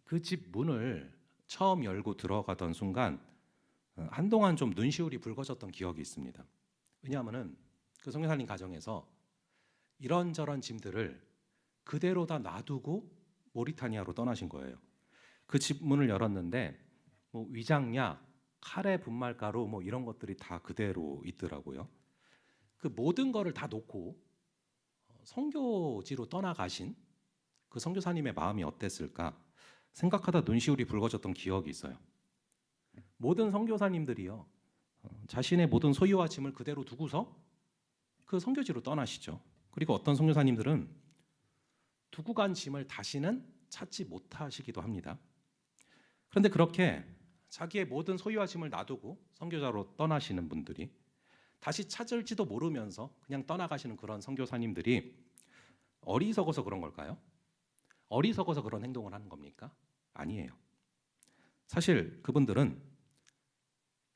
[SPEAKER 4] 그 집 문을 처음 열고 들어가던 순간 한동안 좀 눈시울이 붉어졌던 기억이 있습니다. 왜냐하면은 그 선교사님 가정에서 이런저런 짐들을 그대로 다 놔두고 모리타니아로 떠나신 거예요. 그 집 문을 열었는데 뭐 위장약, 카레 분말가루 뭐 이런 것들이 다 그대로 있더라고요. 그 모든 거를 다 놓고 선교지로 떠나가신 그 선교사님의 마음이 어땠을까 생각하다 눈시울이 붉어졌던 기억이 있어요. 모든 선교사님들이요, 자신의 모든 소유와 짐을 그대로 두고서 그 선교지로 떠나시죠. 그리고 어떤 선교사님들은 두고 간 짐을 다시는 찾지 못하시기도 합니다. 그런데 그렇게 자기의 모든 소유와 짐을 놔두고 선교자로 떠나시는 분들이 다시 찾을지도 모르면서 그냥 떠나가시는 그런 선교사님들이 어리석어서 그런 걸까요? 어리석어서 그런 행동을 하는 겁니까? 아니에요. 사실 그분들은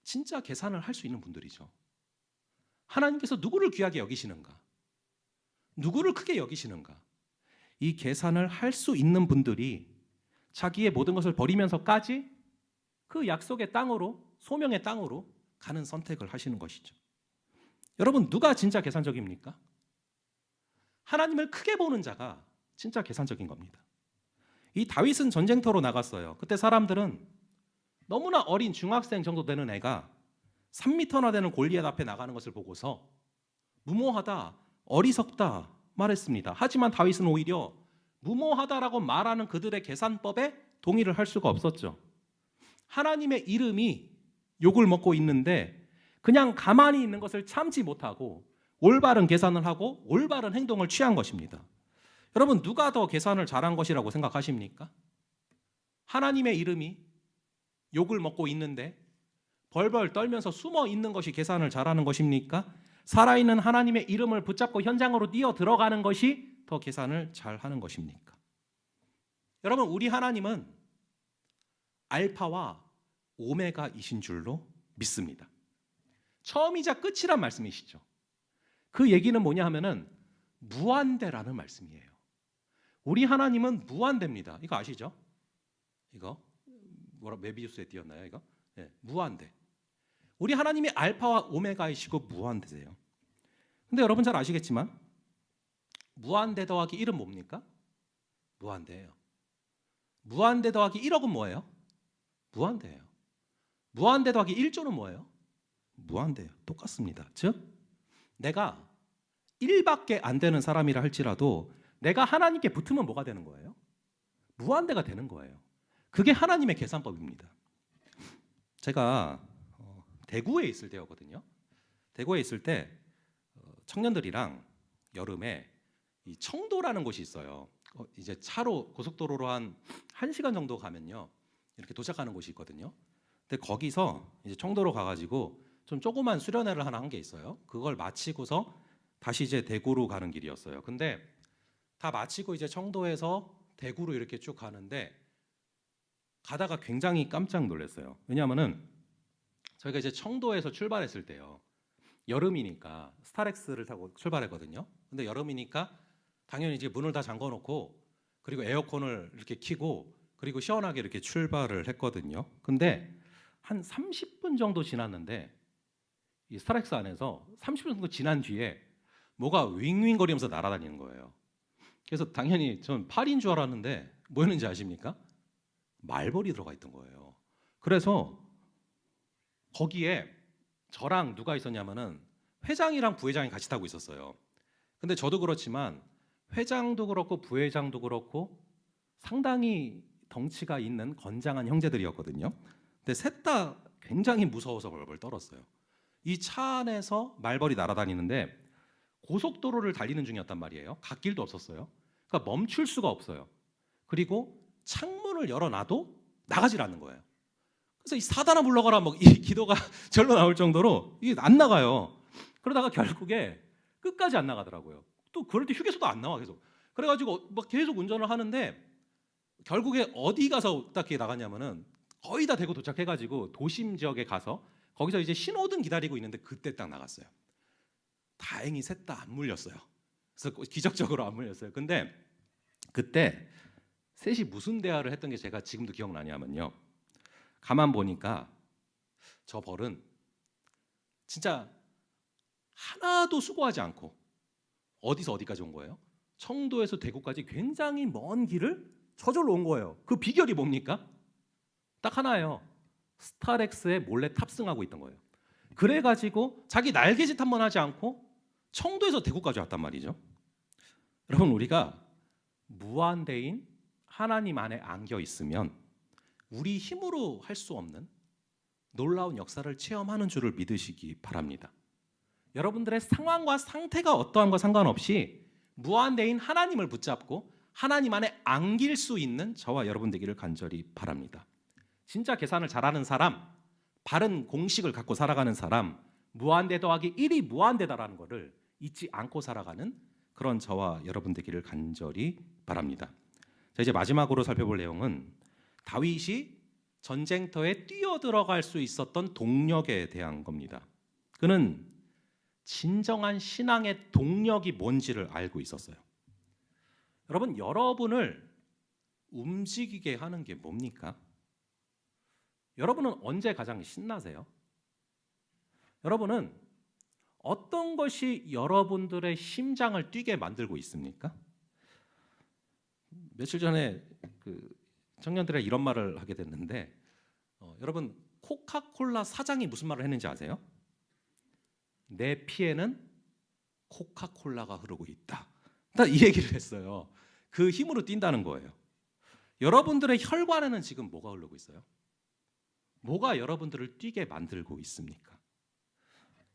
[SPEAKER 4] 진짜 계산을 할 수 있는 분들이죠. 하나님께서 누구를 귀하게 여기시는가? 누구를 크게 여기시는가? 이 계산을 할 수 있는 분들이 자기의 모든 것을 버리면서까지 그 약속의 땅으로, 소명의 땅으로 가는 선택을 하시는 것이죠. 여러분, 누가 진짜 계산적입니까? 하나님을 크게 보는 자가 진짜 계산적인 겁니다. 이 다윗은 전쟁터로 나갔어요. 그때 사람들은 너무나 어린 중학생 정도 되는 애가 3m나 되는 골리앗 앞에 나가는 것을 보고서 무모하다, 어리석다 말했습니다. 하지만 다윗은 오히려 무모하다라고 말하는 그들의 계산법에 동의를 할 수가 없었죠. 하나님의 이름이 욕을 먹고 있는데 그냥 가만히 있는 것을 참지 못하고 올바른 계산을 하고 올바른 행동을 취한 것입니다. 여러분, 누가 더 계산을 잘한 것이라고 생각하십니까? 하나님의 이름이 욕을 먹고 있는데 벌벌 떨면서 숨어 있는 것이 계산을 잘하는 것입니까? 살아있는 하나님의 이름을 붙잡고 현장으로 뛰어 들어가는 것이 더 계산을 잘하는 것입니까? 여러분, 우리 하나님은 알파와 오메가이신 줄로 믿습니다. 처음이자 끝이란 말씀이시죠. 그 얘기는 뭐냐 하면은 무한대라는 말씀이에요. 우리 하나님은 무한대입니다. 이거 아시죠? 이거 메비우스에 띄었나요? 이거? 네, 무한대. 우리 하나님이 알파와 오메가이시고 무한대세요. 근데 여러분 잘 아시겠지만 무한대 더하기 1은 뭡니까? 무한대예요. 무한대 더하기 1억은 뭐예요? 무한대예요. 무한대 더하기 1조는 뭐예요? 무한대예요. 똑같습니다. 즉 내가 1밖에 안 되는 사람이라 할지라도 내가 하나님께 붙으면 뭐가 되는 거예요? 무한대가 되는 거예요. 그게 하나님의 계산법입니다. 제가 대구에 있을 때였거든요. 대구에 있을 때 청년들이랑 여름에 이 청도라는 곳이 있어요. 이제 차로 고속도로로 한 1시간 정도 가면요, 이렇게 도착하는 곳이 있거든요. 근데 거기서 이제 청도로 가가지고 좀 조그만 수련회를 하나 한 게 있어요. 그걸 마치고서 다시 이제 대구로 가는 길이었어요. 근데 다 마치고 이제 청도에서 대구로 이렇게 쭉 가는데 가다가 굉장히 깜짝 놀랐어요. 왜냐하면은 저희가 이제 청도에서 출발했을 때요, 여름이니까 스타렉스를 타고 출발했거든요. 근데 여름이니까 당연히 이제 문을 다 잠궈놓고 그리고 에어컨을 이렇게 켜고 그리고 시원하게 이렇게 출발을 했거든요. 근데 한 30분 정도 지났는데 이 스타렉스 안에서 30분 정도 지난 뒤에 뭐가 윙윙거리면서 날아다니는 거예요. 그래서 당연히 전 파리인 줄 알았는데 뭐였는지 아십니까? 말벌이 들어가 있던 거예요. 그래서 거기에 저랑 누가 있었냐면은 회장이랑 부회장이 같이 타고 있었어요. 근데 저도 그렇지만 회장도 그렇고 부회장도 그렇고 상당히 덩치가 있는 건장한 형제들이었거든요. 근데 셋 다 굉장히 무서워서 벌벌 떨었어요. 이 차 안에서 말벌이 날아다니는데 고속도로를 달리는 중이었단 말이에요. 갓길도 없었어요. 그러니까 멈출 수가 없어요. 그리고 창문을 열어놔도 나가질 않는 거예요. 그래서 이 사단아 불러가라 막 이 기도가 절로 나올 정도로 이게 안 나가요. 그러다가 결국에 끝까지 안 나가더라고요. 또 그럴 때 휴게소도 안 나와 계속. 그래가지고 막 계속 운전을 하는데 결국에 어디 가서 딱 나갔냐면은 거의 다 대구 도착해가지고 도심 지역에 가서 거기서 이제 신호등 기다리고 있는데 그때 딱 나갔어요. 다행히 셋 다 안 물렸어요. 그래서 기적적으로 안 물렸어요. 근데 그때 셋이 무슨 대화를 했던 게 제가 지금도 기억나냐면요, 가만 보니까 저 벌은 진짜 하나도 수고하지 않고 어디서 어디까지 온 거예요? 청도에서 대구까지 굉장히 먼 길을 저절로 온 거예요. 그 비결이 뭡니까? 딱 하나예요. 스타렉스에 몰래 탑승하고 있던 거예요. 그래가지고 자기 날개짓 한번 하지 않고 청도에서 대구까지 왔단 말이죠. 여러분, 우리가 무한대인 하나님 안에 안겨 있으면 우리 힘으로 할 수 없는 놀라운 역사를 체험하는 줄을 믿으시기 바랍니다. 여러분들의 상황과 상태가 어떠한과 상관없이 무한대인 하나님을 붙잡고 하나님 안에 안길 수 있는 저와 여러분 되기를 간절히 바랍니다. 진짜 계산을 잘하는 사람, 바른 공식을 갖고 살아가는 사람, 무한대 더하기 1이 무한대다라는 것을 잊지 않고 살아가는 그런 저와 여러분 되기를 간절히 바랍니다. 자, 이제 마지막으로 살펴볼 내용은 다윗이 전쟁터에 뛰어들어갈 수 있었던 동력에 대한 겁니다. 그는 진정한 신앙의 동력이 뭔지를 알고 있었어요. 여러분, 여러분을 움직이게 하는 게 뭡니까? 여러분은 언제 가장 신나세요? 여러분은 어떤 것이 여러분들의 심장을 뛰게 만들고 있습니까? 며칠 전에 청년들의 이런 말을 하게 됐는데 여러분, 코카콜라 사장이 무슨 말을 했는지 아세요? 내 피에는 코카콜라가 흐르고 있다. 딱 이 얘기를 했어요. 그 힘으로 뛴다는 거예요. 여러분들의 혈관에는 지금 뭐가 흐르고 있어요? 뭐가 여러분들을 뛰게 만들고 있습니까?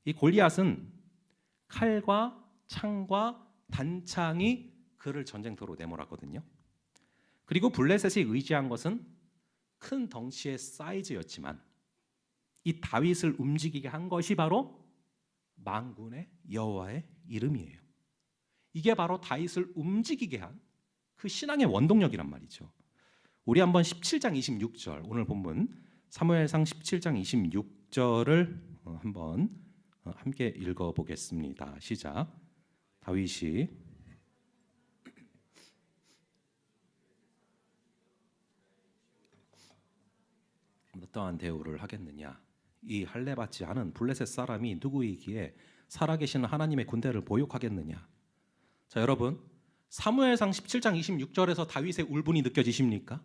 [SPEAKER 4] 이 골리앗은 칼과 창과 단창이 그를 전쟁터로 내몰았거든요. 그리고 블레셋이 의지한 것은 큰 덩치의 사이즈였지만 이 다윗을 움직이게 한 것이 바로 만군의 여호와의 이름이에요. 이게 바로 다윗을 움직이게 한 그 신앙의 원동력이란 말이죠. 우리 한번 17장 26절, 오늘 본문 사무엘상 17장 26절을 한번 함께 읽어보겠습니다. 시작. 다윗이 어떠한 대우를 하겠느냐? 이 할례받지 않은 블레셋 사람이 누구이기에 살아계신 하나님의 군대를 모욕하겠느냐? 자, 여러분, 사무엘상 17장 26절에서 다윗의 울분이 느껴지십니까?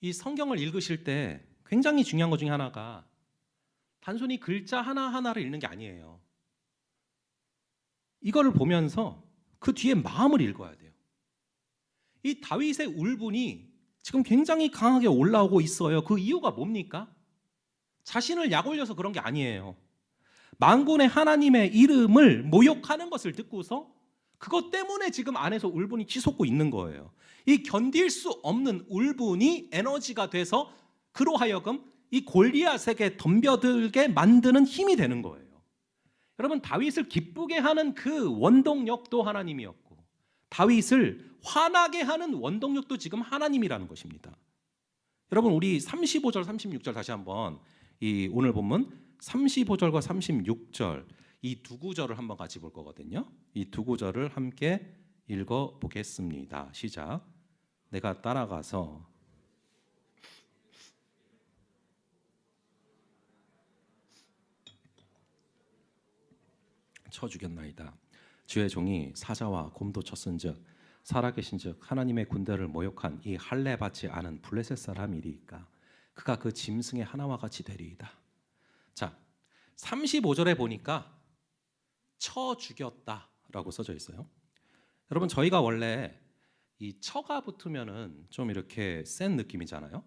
[SPEAKER 4] 이 성경을 읽으실 때 굉장히 중요한 것 중에 하나가 단순히 글자 하나하나를 읽는 게 아니에요. 이거를 보면서 그 뒤에 마음을 읽어야 돼요. 이 다윗의 울분이 지금 굉장히 강하게 올라오고 있어요. 그 이유가 뭡니까? 자신을 약올려서 그런 게 아니에요. 만군의 하나님의 이름을 모욕하는 것을 듣고서 그것 때문에 지금 안에서 울분이 치솟고 있는 거예요. 이 견딜 수 없는 울분이 에너지가 돼서 그로 하여금 이 골리앗에게 덤벼들게 만드는 힘이 되는 거예요. 여러분, 다윗을 기쁘게 하는 그 원동력도 하나님이었고 다윗을 화나게 하는 원동력도 지금 하나님이라는 것입니다. 여러분, 우리 35절 36절 다시 한번 이 오늘 본문 35절과 36절 이 두 구절을 한번 같이 볼 거거든요. 이 두 구절을 함께 읽어 보겠습니다. 시작. 내가 따라가서 쳐 죽였나이다. 주의 종이 사자와 곰도 쳤은즉 살아계신즉 하나님의 군대를 모욕한 이 할례받지 않은 블레셋 사람이리이까 그가 그 짐승의 하나와 같이 되리이다. 자, 35절에 보니까 쳐 죽였다라고 써져 있어요. 여러분, 저희가 원래 이 처가 붙으면은 좀 이렇게 센 느낌이잖아요.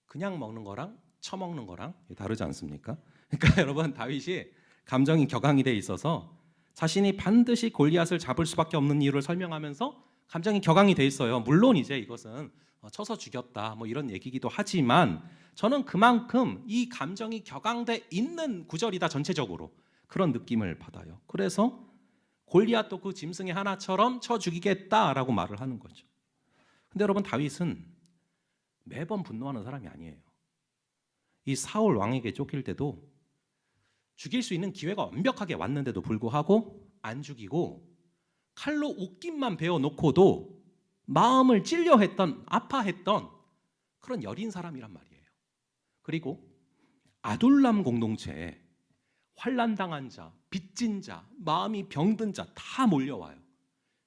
[SPEAKER 4] 그냥 먹는 거랑 처먹는 거랑 다르지 않습니까? 그러니까 여러분, 다윗이 감정이 격앙이 돼 있어서 자신이 반드시 골리앗을 잡을 수밖에 없는 이유를 설명하면서 감정이 격앙이 돼 있어요. 물론 이제 이것은 쳐서 죽였다 뭐 이런 얘기기도 하지만 저는 그만큼 이 감정이 격앙돼 있는 구절이다, 전체적으로 그런 느낌을 받아요. 그래서 골리앗도 그 짐승의 하나처럼 쳐 죽이겠다라고 말을 하는 거죠. 근데 여러분, 다윗은 매번 분노하는 사람이 아니에요. 이 사울 왕에게 쫓길 때도 죽일 수 있는 기회가 완벽하게 왔는데도 불구하고 안 죽이고 칼로 옷깃만 베어놓고도 마음을 찔려했던, 아파했던 그런 여린 사람이란 말이에요. 그리고 아둘람 공동체에 환난당한 자, 빚진 자, 마음이 병든 자 다 몰려와요.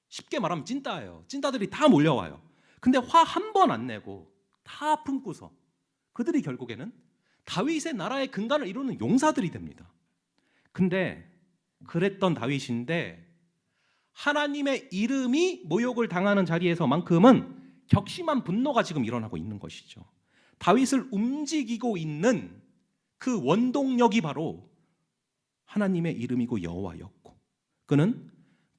[SPEAKER 4] 쉽게 말하면 찐따예요. 찐따들이 다 몰려와요. 근데 화 한 번 안 내고 다 품고서 그들이 결국에는 다윗의 나라의 근간을 이루는 용사들이 됩니다. 근데 그랬던 다윗인데 하나님의 이름이 모욕을 당하는 자리에서만큼은 격심한 분노가 지금 일어나고 있는 것이죠. 다윗을 움직이고 있는 그 원동력이 바로 하나님의 이름이고 여호와였고, 그는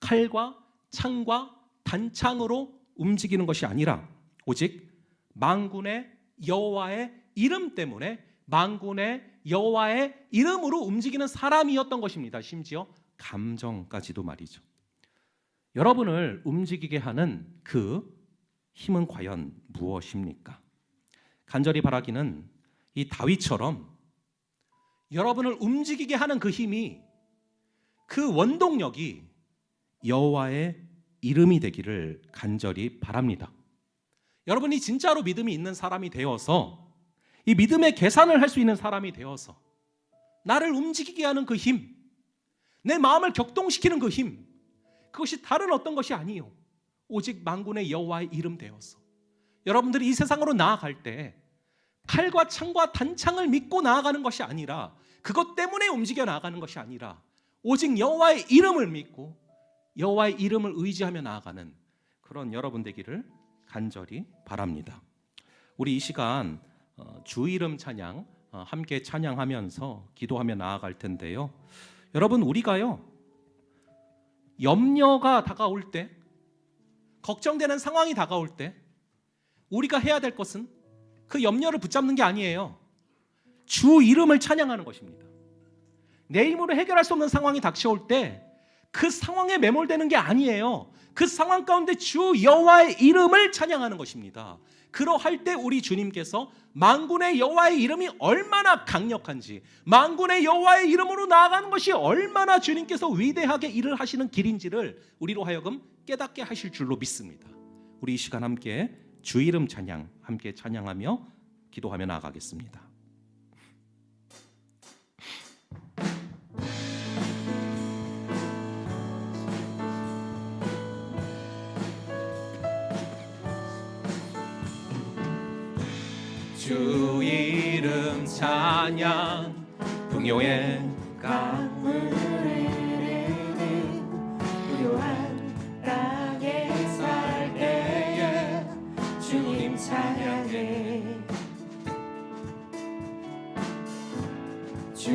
[SPEAKER 4] 칼과 창과 단창으로 움직이는 것이 아니라 오직 만군의 여호와의 이름 때문에 만군의 여호와의 이름으로 움직이는 사람이었던 것입니다. 심지어 감정까지도 말이죠. 여러분을 움직이게 하는 그 힘은 과연 무엇입니까? 간절히 바라기는 이 다윗처럼 여러분을 움직이게 하는 그 힘이, 그 원동력이 여호와의 이름이 되기를 간절히 바랍니다. 여러분이 진짜로 믿음이 있는 사람이 되어서, 이 믿음의 계산을 할 수 있는 사람이 되어서 나를 움직이게 하는 그 힘, 내 마음을 격동시키는 그 힘, 그것이 다른 어떤 것이 아니요 오직 만군의 여호와의 이름 되어서 여러분들이 이 세상으로 나아갈 때 칼과 창과 단창을 믿고 나아가는 것이 아니라, 그것 때문에 움직여 나아가는 것이 아니라 오직 여호와의 이름을 믿고 여호와의 이름을 의지하며 나아가는 그런 여러분 되기를 간절히 바랍니다. 우리 이 시간 주 이름 찬양 함께 찬양하면서 기도하며 나아갈 텐데요. 여러분, 우리가요 염려가 다가올 때, 걱정되는 상황이 다가올 때 우리가 해야 될 것은 그 염려를 붙잡는 게 아니에요. 주 이름을 찬양하는 것입니다. 내 힘으로 해결할 수 없는 상황이 닥쳐올 때 그 상황에 매몰되는 게 아니에요. 그 상황 가운데 주 여호와의 이름을 찬양하는 것입니다. 그러할 때 우리 주님께서 만군의 여호와의 이름이 얼마나 강력한지, 만군의 여호와의 이름으로 나아가는 것이 얼마나 주님께서 위대하게 일을 하시는 길인지를 우리로 하여금 깨닫게 하실 줄로 믿습니다. 우리 이 시간 함께 주 이름 찬양 함께 찬양하며 기도하며 나아가겠습니다. 주 이름 찬양 풍요의
[SPEAKER 2] 강물을 흐르는 부요한 땅에 살 때에 주님 찬양해. 주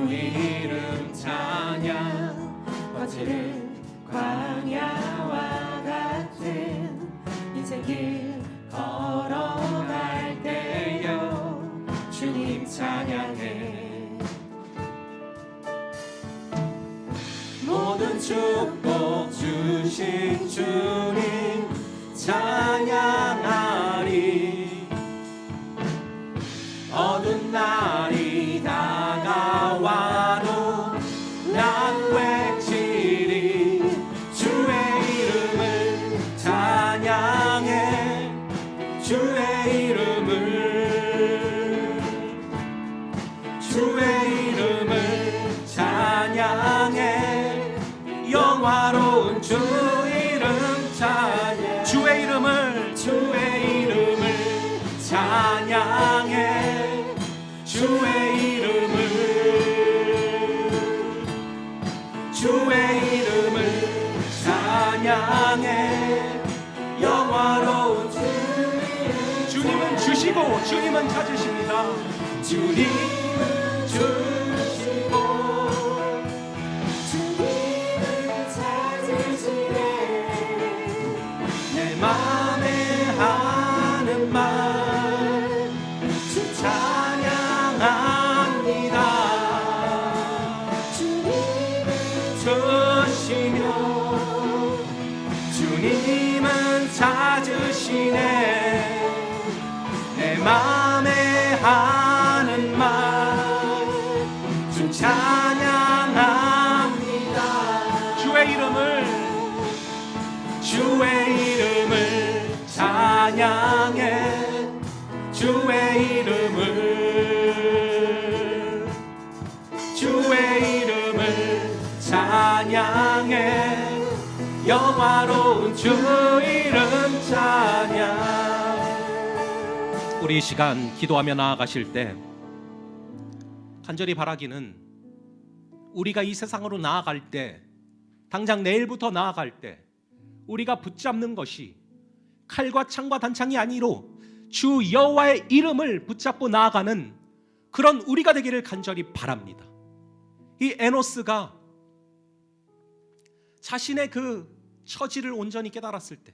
[SPEAKER 2] 이름 찬양 거칠은 광야와 같은 인생길 걸어갈 때요 주님 찬양해. 모든 축복 주신 주님 찬양하리. 어두운 날이 다가와도 난 외치리. 주의 이름을 찬양해. 주의 이름을 찬양해. 영화로운 주 이름 찬양. 주의 이름을 찬양해. 주의 이름을 찬양해. 영화로운 주 이름. 주님은 주시고 주님은 찾으십니다. 주님은 주시고 주님은 찾으시네. 내 맘에 하는 말 주 찬양합니다. 주님은 주시며 주님은 찾으시네. 내 맘에 하는 말 주 찬양합니다. 주의 이름을 찬양해. 주의 이름을 찬양해. 영화로운 주 이름 찬양. 우리 이 시간 기도하며 나아가실 때 간절히 바라기는 우리가 이 세상으로 나아갈 때 당장 내일부터 나아갈 때 우리가 붙잡는 것이 칼과 창과 단창이 아니로 주 여호와의 이름을 붙잡고 나아가는 그런 우리가 되기를 간절히 바랍니다. 이 에노스가 자신의 그 처지를 온전히 깨달았을 때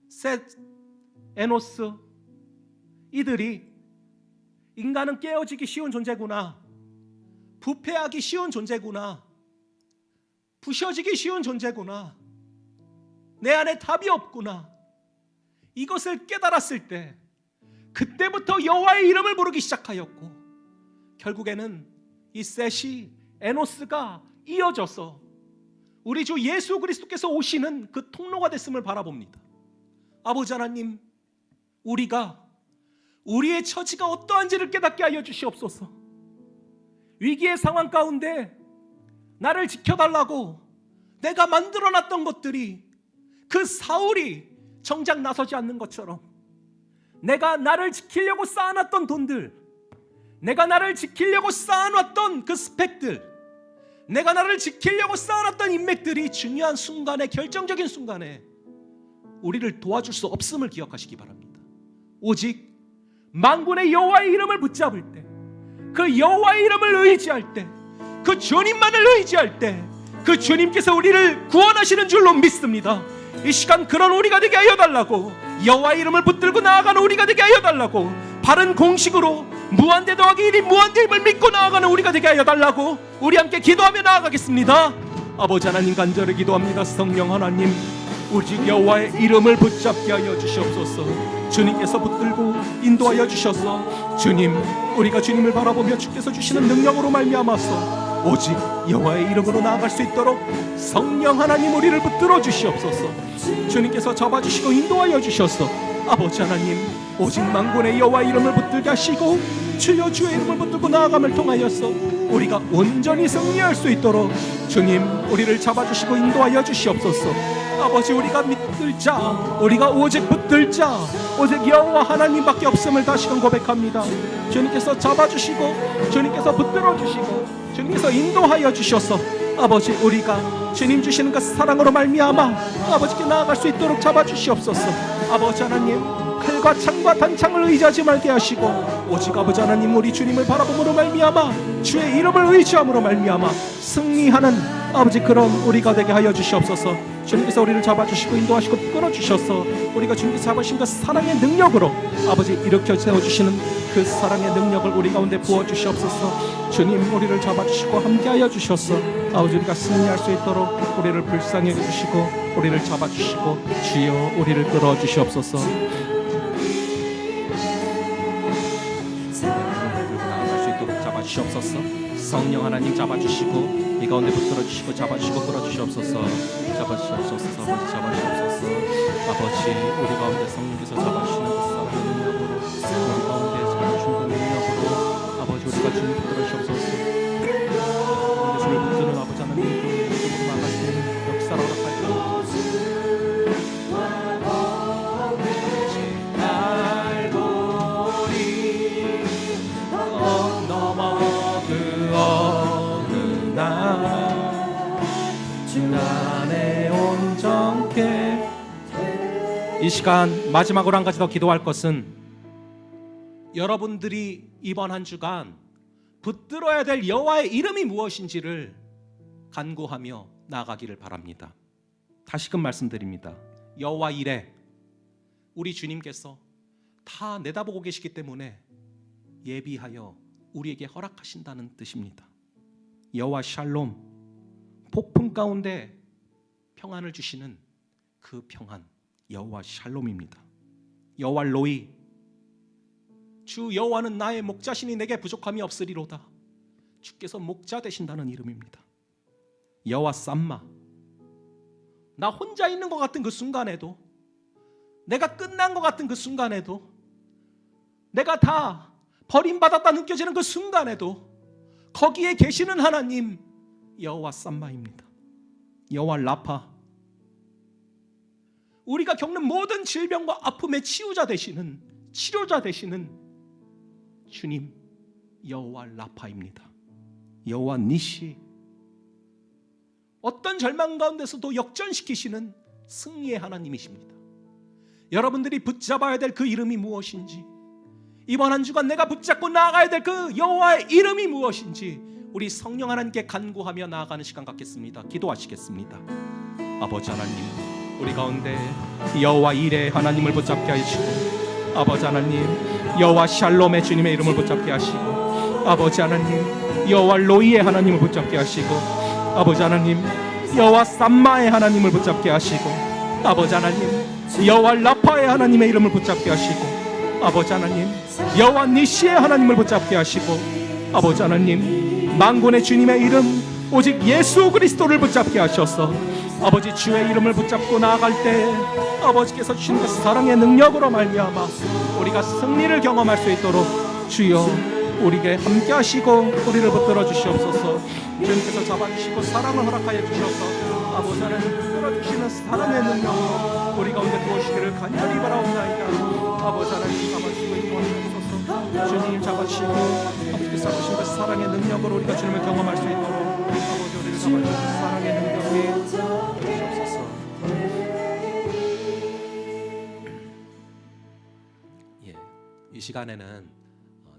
[SPEAKER 2] 셋, 에노스 이들이 인간은 깨어지기 쉬운 존재구나, 부패하기 쉬운 존재구나, 부셔지기 쉬운 존재구나, 내 안에 답이 없구나, 이것을 깨달았을 때 그때부터 여호와의 이름을 부르기 시작하였고, 결국에는 이 셋이 에노스가 이어져서 우리 주 예수 그리스도께서 오시는 그 통로가 됐음을 바라봅니다. 아버지 하나님, 우리가 우리의 처지가 어떠한지를 깨닫게 하여 주시옵소서. 위기의 상황 가운데 나를 지켜달라고 내가 만들어놨던 것들이 그 사울이 정작 나서지 않는 것처럼, 내가 나를 지키려고 쌓아놨던 돈들, 내가 나를 지키려고 쌓아놨던 그 스펙들, 내가 나를 지키려고 쌓아놨던 인맥들이 중요한 순간에, 결정적인 순간에 우리를 도와줄 수 없음을 기억하시기 바랍니다. 오직 만군의 여호와의 이름을 붙잡을 때, 그 여호와의 이름을 의지할 때, 그 주님만을 의지할 때, 그 주님께서 우리를 구원하시는 줄로 믿습니다. 이 시간 그런 우리가 되게 하여 달라고, 여호와의 이름을 붙들고 나아가는 우리가 되게 하여 달라고, 바른 공식으로 무한대 더하기 1이 무한대임을 믿고 나아가는 우리가 되게 하여 달라고 우리 함께 기도하며 나아가겠습니다. 아버지 하나님, 간절히 기도합니다. 성령 하나님, 오직 여호와의 이름을 붙잡게 하여 주시옵소서. 주님께서 붙들고 인도하여 주셔서, 주님, 우리가 주님을 바라보며 주께서 주시는 능력으로 말미암아서 오직 여호와의 이름으로 나아갈 수 있도록 성령 하나님 우리를 붙들어 주시옵소서. 주님께서 잡아주시고 인도하여 주셔서 아버지 하나님, 오직 만군의 여호와의 이름을 붙들게 하시고 주여 주의 이름을 붙들고 나아감을 통하여서 우리가 온전히 승리할 수 있도록 주님, 우리를 잡아주시고 인도하여 주시옵소서. 아버지, 우리가 믿을 자, 우리가 오직 붙들 자, 오직 여호와 하나님밖에 없음을 다시금 고백합니다. 주님께서 잡아주시고 주님께서 붙들어 주시고 주님께서 인도하여 주셔서 아버지, 우리가 주님 주시는 그 사랑으로 말미암아 아버지께 나아갈 수 있도록 잡아주시옵소서. 아버지 하나님, 칼과 창과 단창을 의지하지 말게 하시고 오직 아버지 하나님, 우리 주님을 바라봄으로 말미암아 주의 이름을 의지함으로 말미암아 승리하는 아버지 그런 우리가 되게 하여 주시옵소서. 주님께서 우리를 잡아주시고 인도하시고 끌어주셔서 우리가 주님께서 잡으신 그 사랑의 능력으로 아버지 일으켜 세워주시는 그 사랑의 능력을 우리 가운데 부어주시옵소서. 주님, 우리를 잡아주시고 함께하여 주셔서 아버지 우리가 승리할 수 있도록 우리를 불쌍히 해주시고 우리를 잡아주시고 주여 우리를 끌어주시옵소서. 나아갈 수 있도록 잡아주시옵소서. 성령 하나님, 잡아주시고 이 가운데 붙들어주시고 잡아주시고 끌어주시옵소서. 잡아주시옵소서. 아버지, 잡아주시옵소서. 아버지, 우리 가운데 성령께서 잡아주시는 그 사랑의 능력으로, 우리 가운데 잡아주시는 그 능력으로 아버지, 우리가 주님 붙들어주시옵소서. 그런데 주를 붙드는 아버지 하나님, 그 나가시는 역사로 허락하여 이 시간 마지막으로 한 가지 더 기도할 것은, 여러분들이 이번 한 주간 붙들어야 될 여호와의 이름이 무엇인지를 간구하며 나아가기를 바랍니다. 다시금 말씀드립니다. 여호와 이레, 우리 주님께서 다 내다보고 계시기 때문에 예비하여 우리에게 허락하신다는 뜻입니다. 여호와 샬롬, 폭풍 가운데 평안을 주시는 그 평안, 여호와 샬롬입니다. 여호와 로이, 주 여호와는 나의 목자시니 내게 부족함이 없으리로다. 주께서 목자 되신다는 이름입니다. 여호와 삼마, 나 혼자 있는 것 같은 그 순간에도, 내가 끝난 것 같은 그 순간에도, 내가 다 버림받았다 느껴지는 그 순간에도 거기에 계시는 하나님, 여호와 삼마입니다. 여호와 라파, 우리가 겪는 모든 질병과 아픔의 치유자 되시는, 치료자 되시는 주님, 여호와 라파입니다. 여호와 니시, 어떤 절망 가운데서도 역전시키시는 승리의 하나님이십니다. 여러분들이 붙잡아야 될 그 이름이 무엇인지, 이번 한 주간 내가 붙잡고 나아가야 될 그 여호와의 이름이 무엇인지 우리 성령 하나님께 간구하며 나아가는 시간 갖겠습니다. 기도하시겠습니다. 아버지 하나님, 우리 가운데 여호와 이레의 하나님을 붙잡게 하시고, 아버지 하나님 여호와 샬롬의 주님의 이름을 붙잡게 하시고, 아버지 하나님 여호와 로이의 하나님을 붙잡게 하시고, 아버지 하나님 여호와 삼마의 하나님을 붙잡게 하시고, 아버지 하나님 여호와 라파의 하나님의 이름을 붙잡게 하시고, 아버지 하나님 여호와 니시의 하나님을 붙잡게 하시고, 아버지 하나님 만군의 주님의 이름 오직 예수 그리스도를 붙잡게 하셔서 아버지 주의 이름을 붙잡고 나아갈 때 아버지께서 주신 그 사랑의 능력으로 말미암아 우리가 승리를 경험할 수 있도록 주여 우리에게 함께 하시고 우리를 붙들어 주시옵소서. 주님께서 잡아주시고 사랑을 허락하여 주셔서 아버지 하나님 붙들어주시는 사랑의 능력으로 우리 가운데 두어주시기를 간절히 바라옵나이다. 아버지 하나님 잡아주시고 인도하시옵소서. 주님 잡아주시고 아버지께서 주신 그 사랑의 능력으로 우리가 주님을 경험할 수 있도록 아버지 우리를 잡아주시는 사랑의 능력이 주옵소서.
[SPEAKER 4] 예, 이 시간에는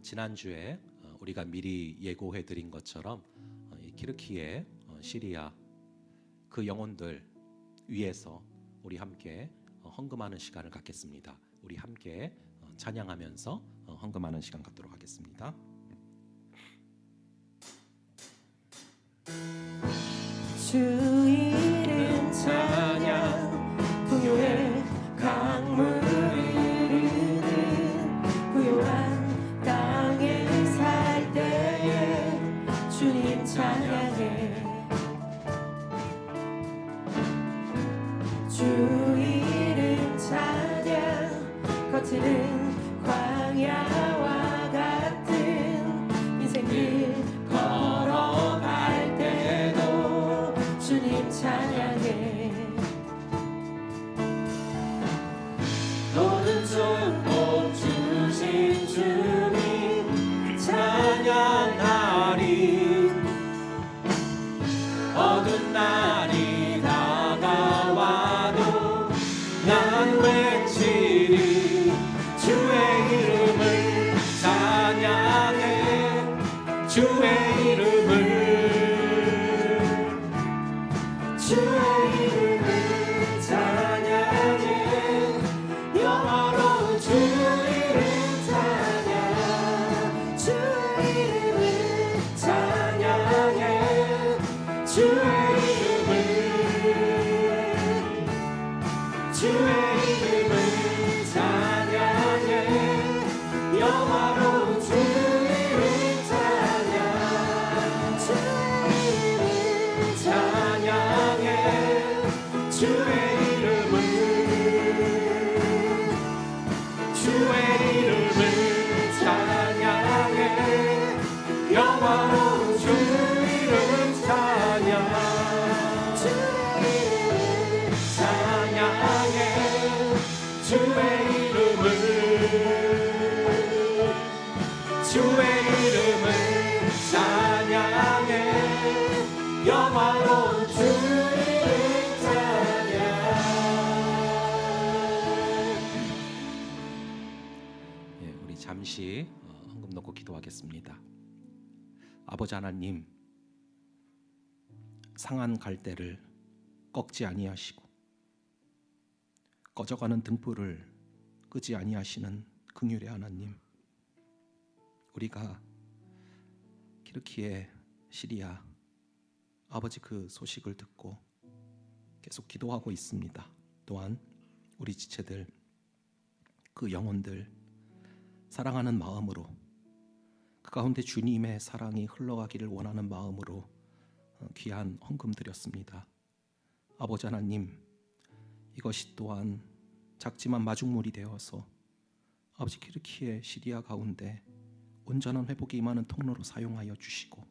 [SPEAKER 4] 지난주에 우리가 미리 예고해드린 것처럼 키르키예, 시리아 그 영혼들 위해서 우리 함께 헌금하는 시간을 갖겠습니다. 우리 함께 찬양하면서 헌금하는 시간 갖도록 하겠습니다.
[SPEAKER 1] 주 이름 찬양 부요의 강물을 흐르는 부요한 땅에 살 때에 주님 찬양해. 주 이름 찬양 거칠은 광야와 같은 인생길 걸어갈 때도 주님 찬양해. 오른쪽 복 주신 주님 찬양하리. 어두운 날이 다가와도 난 외치리. 주의 이름을 찬양해. 주의 이름을 찬양해. 영화로운 주 이름 찬양. 주의 이름을 찬양해. 주의 이름을 찬양해. 영화로운 주 이름 찬양. 찬양해. 주의 이름을 찬양해. 영화로운 주 이름 찬양. 찬양해. 주의 이름을 찬양해. 영화로운 주 이름 찬양. 예, 우리 잠시 헌금 놓고 기도하겠습니다. 아버지 하나님, 상한 갈대를 꺾지 아니하시고 꺼져가는 등불을 끄지 아니하시는 긍휼의 하나님, 우리가 키르키예, 시리아 아버지 그 소식을 듣고 계속 기도하고 있습니다. 또한 우리 지체들, 그 영혼들 사랑하는 마음으로 그 가운데 주님의 사랑이 흘러가기를 원하는 마음으로 귀한 헌금 드렸습니다. 아버지 하나님, 이것이 또한 작지만 마중물이 되어서 아버지 키르키예, 시리아 가운데 온전한 회복이 임하는 통로로 사용하여 주시고,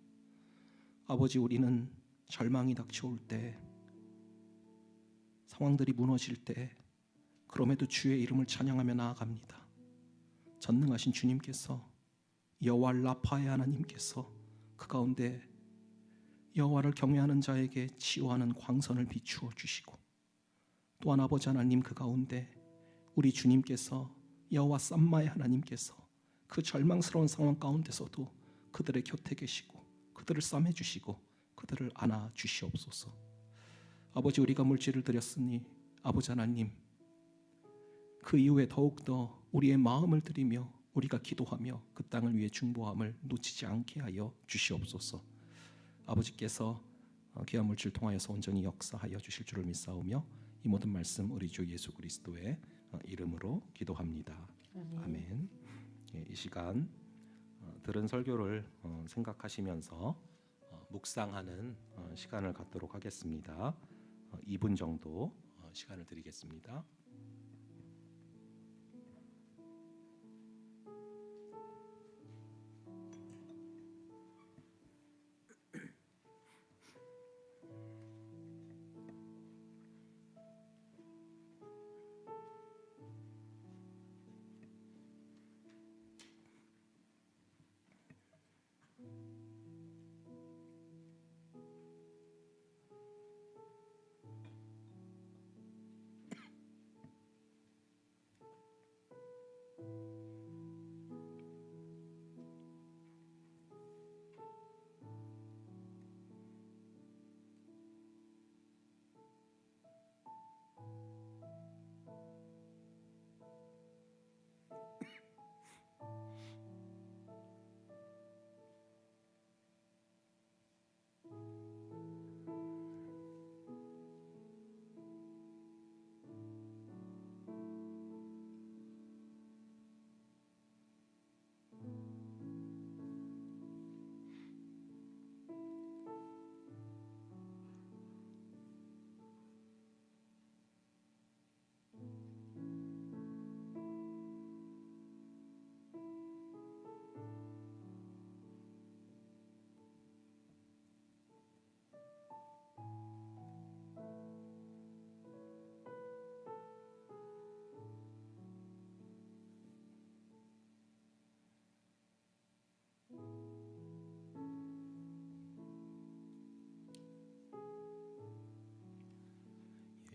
[SPEAKER 1] 아버지 우리는 절망이 닥쳐올 때, 상황들이 무너질 때 그럼에도 주의 이름을 찬양하며 나아갑니다. 전능하신 주님께서, 여호와 라파의 하나님께서 그 가운데
[SPEAKER 2] 여호와를 경외하는 자에게 치유하는 광선을 비추어 주시고, 또한 아버지 하나님 그 가운데 우리 주님께서 여호와 쌈마의 하나님께서 그 절망스러운 상황 가운데서도 그들의 곁에 계시고 그들을 싸매 주시고 그들을 안아 주시옵소서. 아버지, 우리가 물질을 드렸으니 아버지 하나님, 그 이후에 더욱더 우리의 마음을 드리며 우리가 기도하며 그 땅을 위해 중보함을 놓치지 않게 하여 주시옵소서. 아버지께서 귀한 물질 통하여서 온전히 역사하여 주실 줄을 믿사오며 이 모든 말씀 우리 주 예수 그리스도의 이름으로 기도합니다. 아멘. 이 시간 들은 설교를 생각하시면서 묵상하는 시간을 갖도록 하겠습니다. 2분 정도 시간을 드리겠습니다.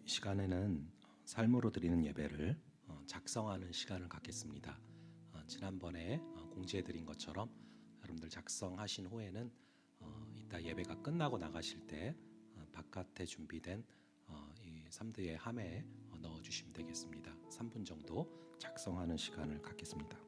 [SPEAKER 2] 이 시간에는 삶으로 드리는 예배를 작성하는 시간을 갖겠습니다. 지난번에 공지해 드린 것처럼 여러분들 작성하신 후에는 이따 예배가 끝나고 나가실 때 바깥에 준비된 이 삼드의 함에 넣어주시면 되겠습니다. 3분 정도 작성하는 시간을 갖겠습니다.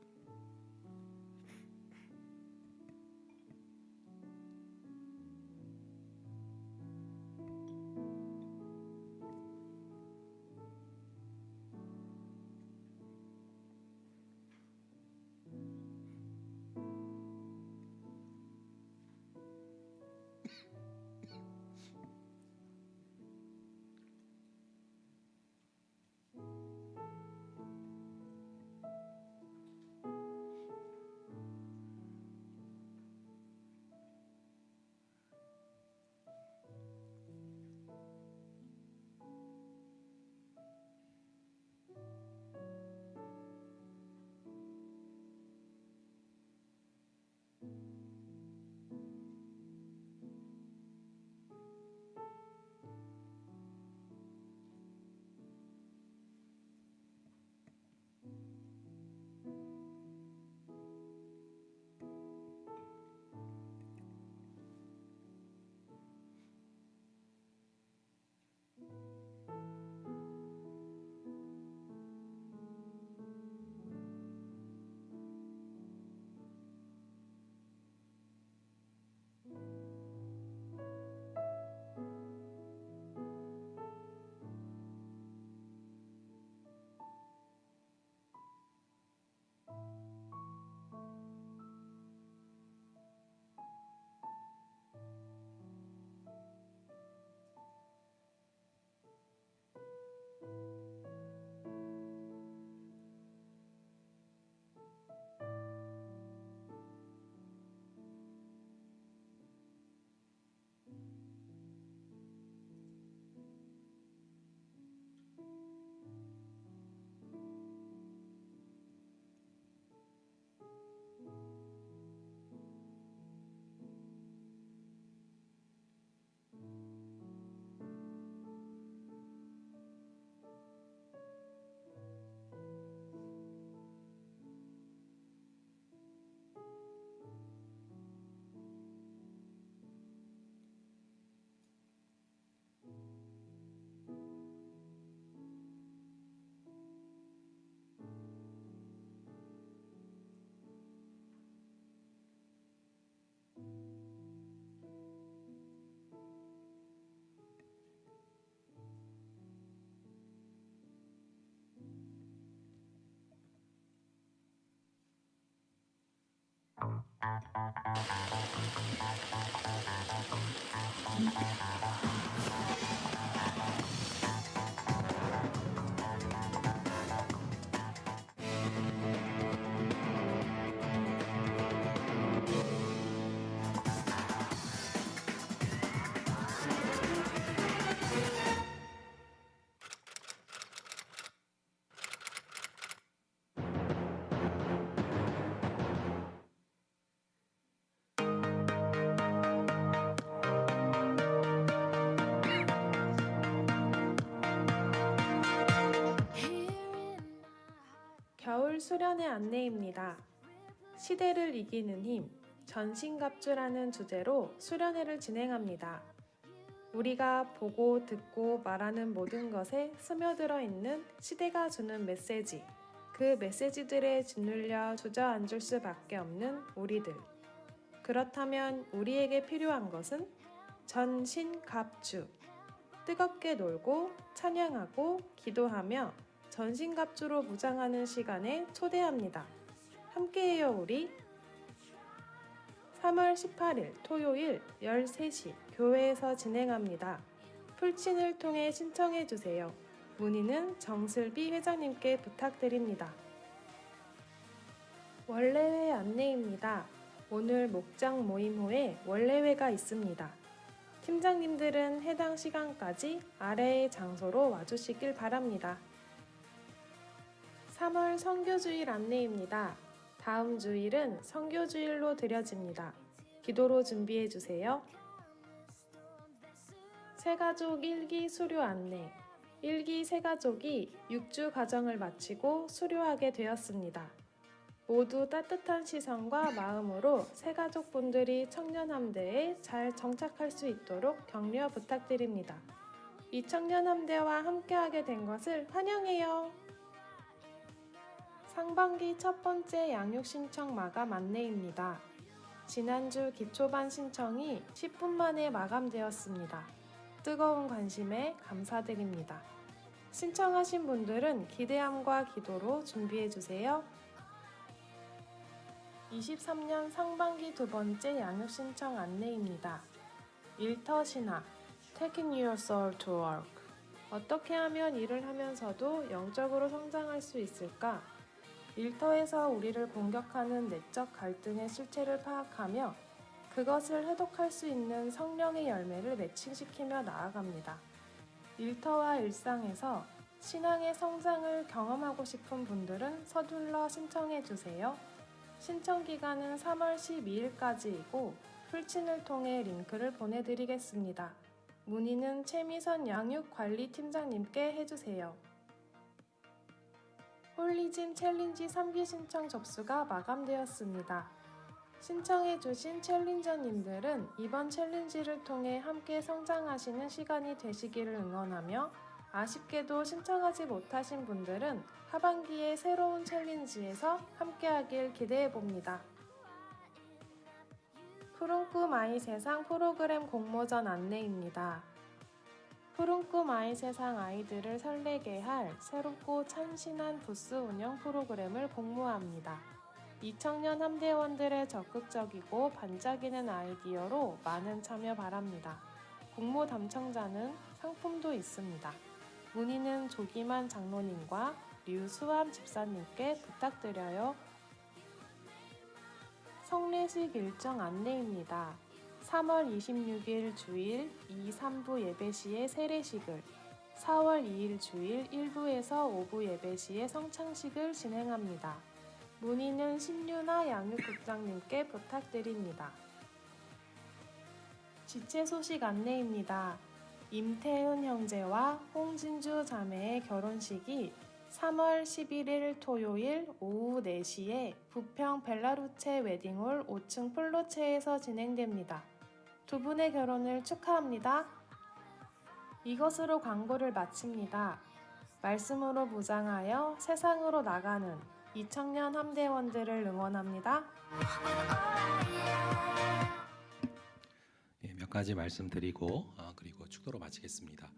[SPEAKER 5] 겨울 수련회 안내입니다. 시대를 이기는 힘, 전신갑주라는 주제로 수련회를 진행합니다. 우리가 보고 듣고 말하는 모든 것에 스며들어 있는 시대가 주는 메시지, 그 메시지들에 짓눌려 주저앉을 수밖에 없는 우리들. 그렇다면 우리에게 필요한 것은 전신갑주. 뜨겁게 놀고 찬양하고 기도하며 전신갑주로 무장하는 시간에 초대합니다. 함께해요 우리. 3월 18일 토요일 13시 교회에서 진행합니다. 풀친을 통해 신청해 주세요. 문의는 정슬비 회장님께 부탁드립니다. 원래회 안내입니다. 오늘 목장 모임 후에 원래회가 있습니다. 팀장님들은 해당 시간까지 아래의 장소로 와주시길 바랍니다. 3월 선교주일 안내입니다. 다음 주일은 선교주일로 드려집니다. 기도로 준비해 주세요. 새가족 1기 수료 안내. 1기 새가족이 6주 과정을 마치고 수료하게 되었습니다. 모두 따뜻한 시선과 마음으로 새가족분들이 청년함대에 잘 정착할 수 있도록 격려 부탁드립니다. 이 청년함대와 함께하게 된 것을 환영해요. 상반기 첫 번째 양육 신청 마감 안내입니다. 지난주 기초반 신청이 10분 만에 마감되었습니다. 뜨거운 관심에 감사드립니다. 신청하신 분들은 기대함과 기도로 준비해 주세요. 23년 상반기 두 번째 양육 신청 안내입니다. 일터 신학, Taking Your Soul to Work. 어떻게 하면 일을 하면서도 영적으로 성장할 수 있을까? 일터에서 우리를 공격하는 내적 갈등의 실체를 파악하며 그것을 해독할 수 있는 성령의 열매를 매칭시키며 나아갑니다. 일터와 일상에서 신앙의 성장을 경험하고 싶은 분들은 서둘러 신청해 주세요. 신청 기간은 3월 12일까지이고 풀친을 통해 링크를 보내드리겠습니다. 문의는 최미선 양육관리팀장님께 해주세요. 홀리짐 챌린지 3기 신청 접수가 마감되었습니다. 신청해주신 챌린저님들은 이번 챌린지를 통해 함께 성장하시는 시간이 되시기를 응원하며 아쉽게도 신청하지 못하신 분들은 하반기의 새로운 챌린지에서 함께하길 기대해봅니다. 푸른 꿈 아이 세상 프로그램 공모전 안내입니다. 푸른 꿈 아이 세상 아이들을 설레게 할 새롭고 참신한 부스 운영 프로그램을 공모합니다. 2청년 함대원들의 적극적이고 반짝이는 아이디어로 많은 참여 바랍니다. 공모 당첨자는 상품도 있습니다. 문의는 조기만 장로님과 류수암 집사님께 부탁드려요. 성례식 일정 안내입니다. 3월 26일 주일 2, 3부 예배 시에 세례식을, 4월 2일 주일 1부에서 5부 예배 시에 성창식을 진행합니다. 문의는 신유나 양육국장님께 부탁드립니다. 지체 소식 안내입니다. 임태훈 형제와 홍진주 자매의 결혼식이 3월 11일 토요일 오후 4시에 부평 벨라루체 웨딩홀 5층 플로체에서 진행됩니다. 두 분의 결혼을 축하합니다. 이것으로 광고를 마칩니다. 말씀으로 무장하여 세상으로 나가는 2청년 함대원들을 응원합니다.
[SPEAKER 4] 몇 가지 말씀드리고 그리고 축도로 마치겠습니다.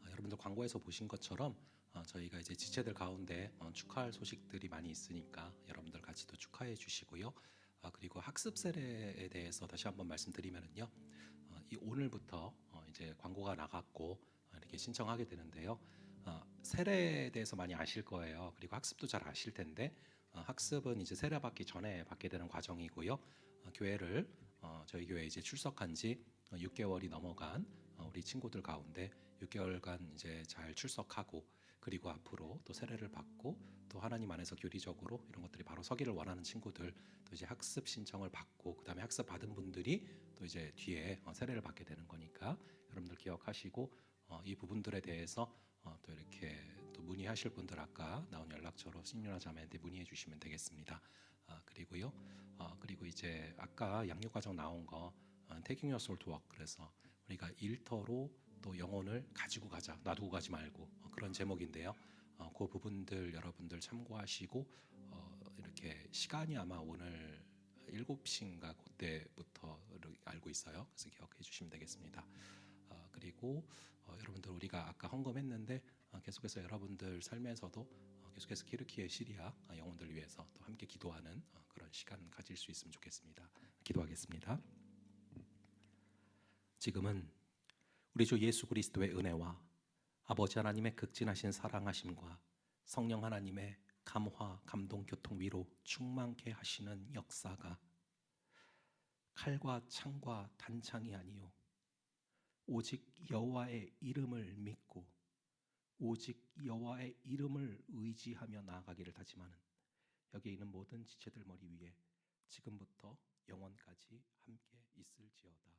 [SPEAKER 4] 여러분들 광고에서 보신 것처럼 저희가 이제 지체들 가운데 축하할 소식들이 많이 있으니까 여러분들 같이 또 축하해 주시고요. 그리고 학습 세례에 대해서 다시 한번 말씀드리면은요. 이 오늘부터 이제 광고가 나갔고 이렇게 신청하게 되는데요. 세례에 대해서 많이 아실 거예요. 그리고 학습도 잘 아실 텐데 학습은 이제 세례 받기 전에 받게 되는 과정이고요. 교회를 저희 교회 이제 출석한 지 6개월이 넘어간 우리 친구들 가운데 6개월간 이제 잘 출석하고 그리고 앞으로 또 세례를 받고 또 하나님 안에서 교리적으로 이런 것들이 바로 서기를 원하는 친구들 또 이제 학습 신청을 받고 그다음에 학습 받은 분들이 또 이제 뒤에 세례를 받게 되는 거니까 여러분들 기억하시고 이 부분들에 대해서 또 이렇게 또 문의하실 분들 아까 나온 연락처로 신윤아 자매한테 문의해 주시면 되겠습니다. 그리고요. 그리고 이제 아까 양육 과정 나온 거 Taking Your Soul to Work 그래서 우리가 일터로 또 영혼을 가지고 가자 놔두고 가지 말고 그런 제목인데요. 그 부분들 여러분들 참고하시고 이렇게 시간이 아마 오늘 7시인가 그때부터 알고 있어요. 그래서 기억해 주시면 되겠습니다. 그리고 여러분들 우리가 아까 헌금했는데 계속해서 여러분들 삶에서도 계속해서 키르키의 시리아 영혼들 위해서 또 함께 기도하는 그런 시간 가질 수 있으면 좋겠습니다. 기도하겠습니다. 지금은 우리 주 예수 그리스도의 은혜와 아버지 하나님의 극진하신 사랑하심과 성령 하나님의 감화, 감동, 교통, 위로 충만케 하시는 역사가 칼과 창과 단창이 아니요 오직 여호와의 이름을 믿고 오직 여호와의 이름을 의지하며 나아가기를 다짐하는 여기에 있는 모든 지체들 머리 위에 지금부터 영원까지 함께 있을지어다.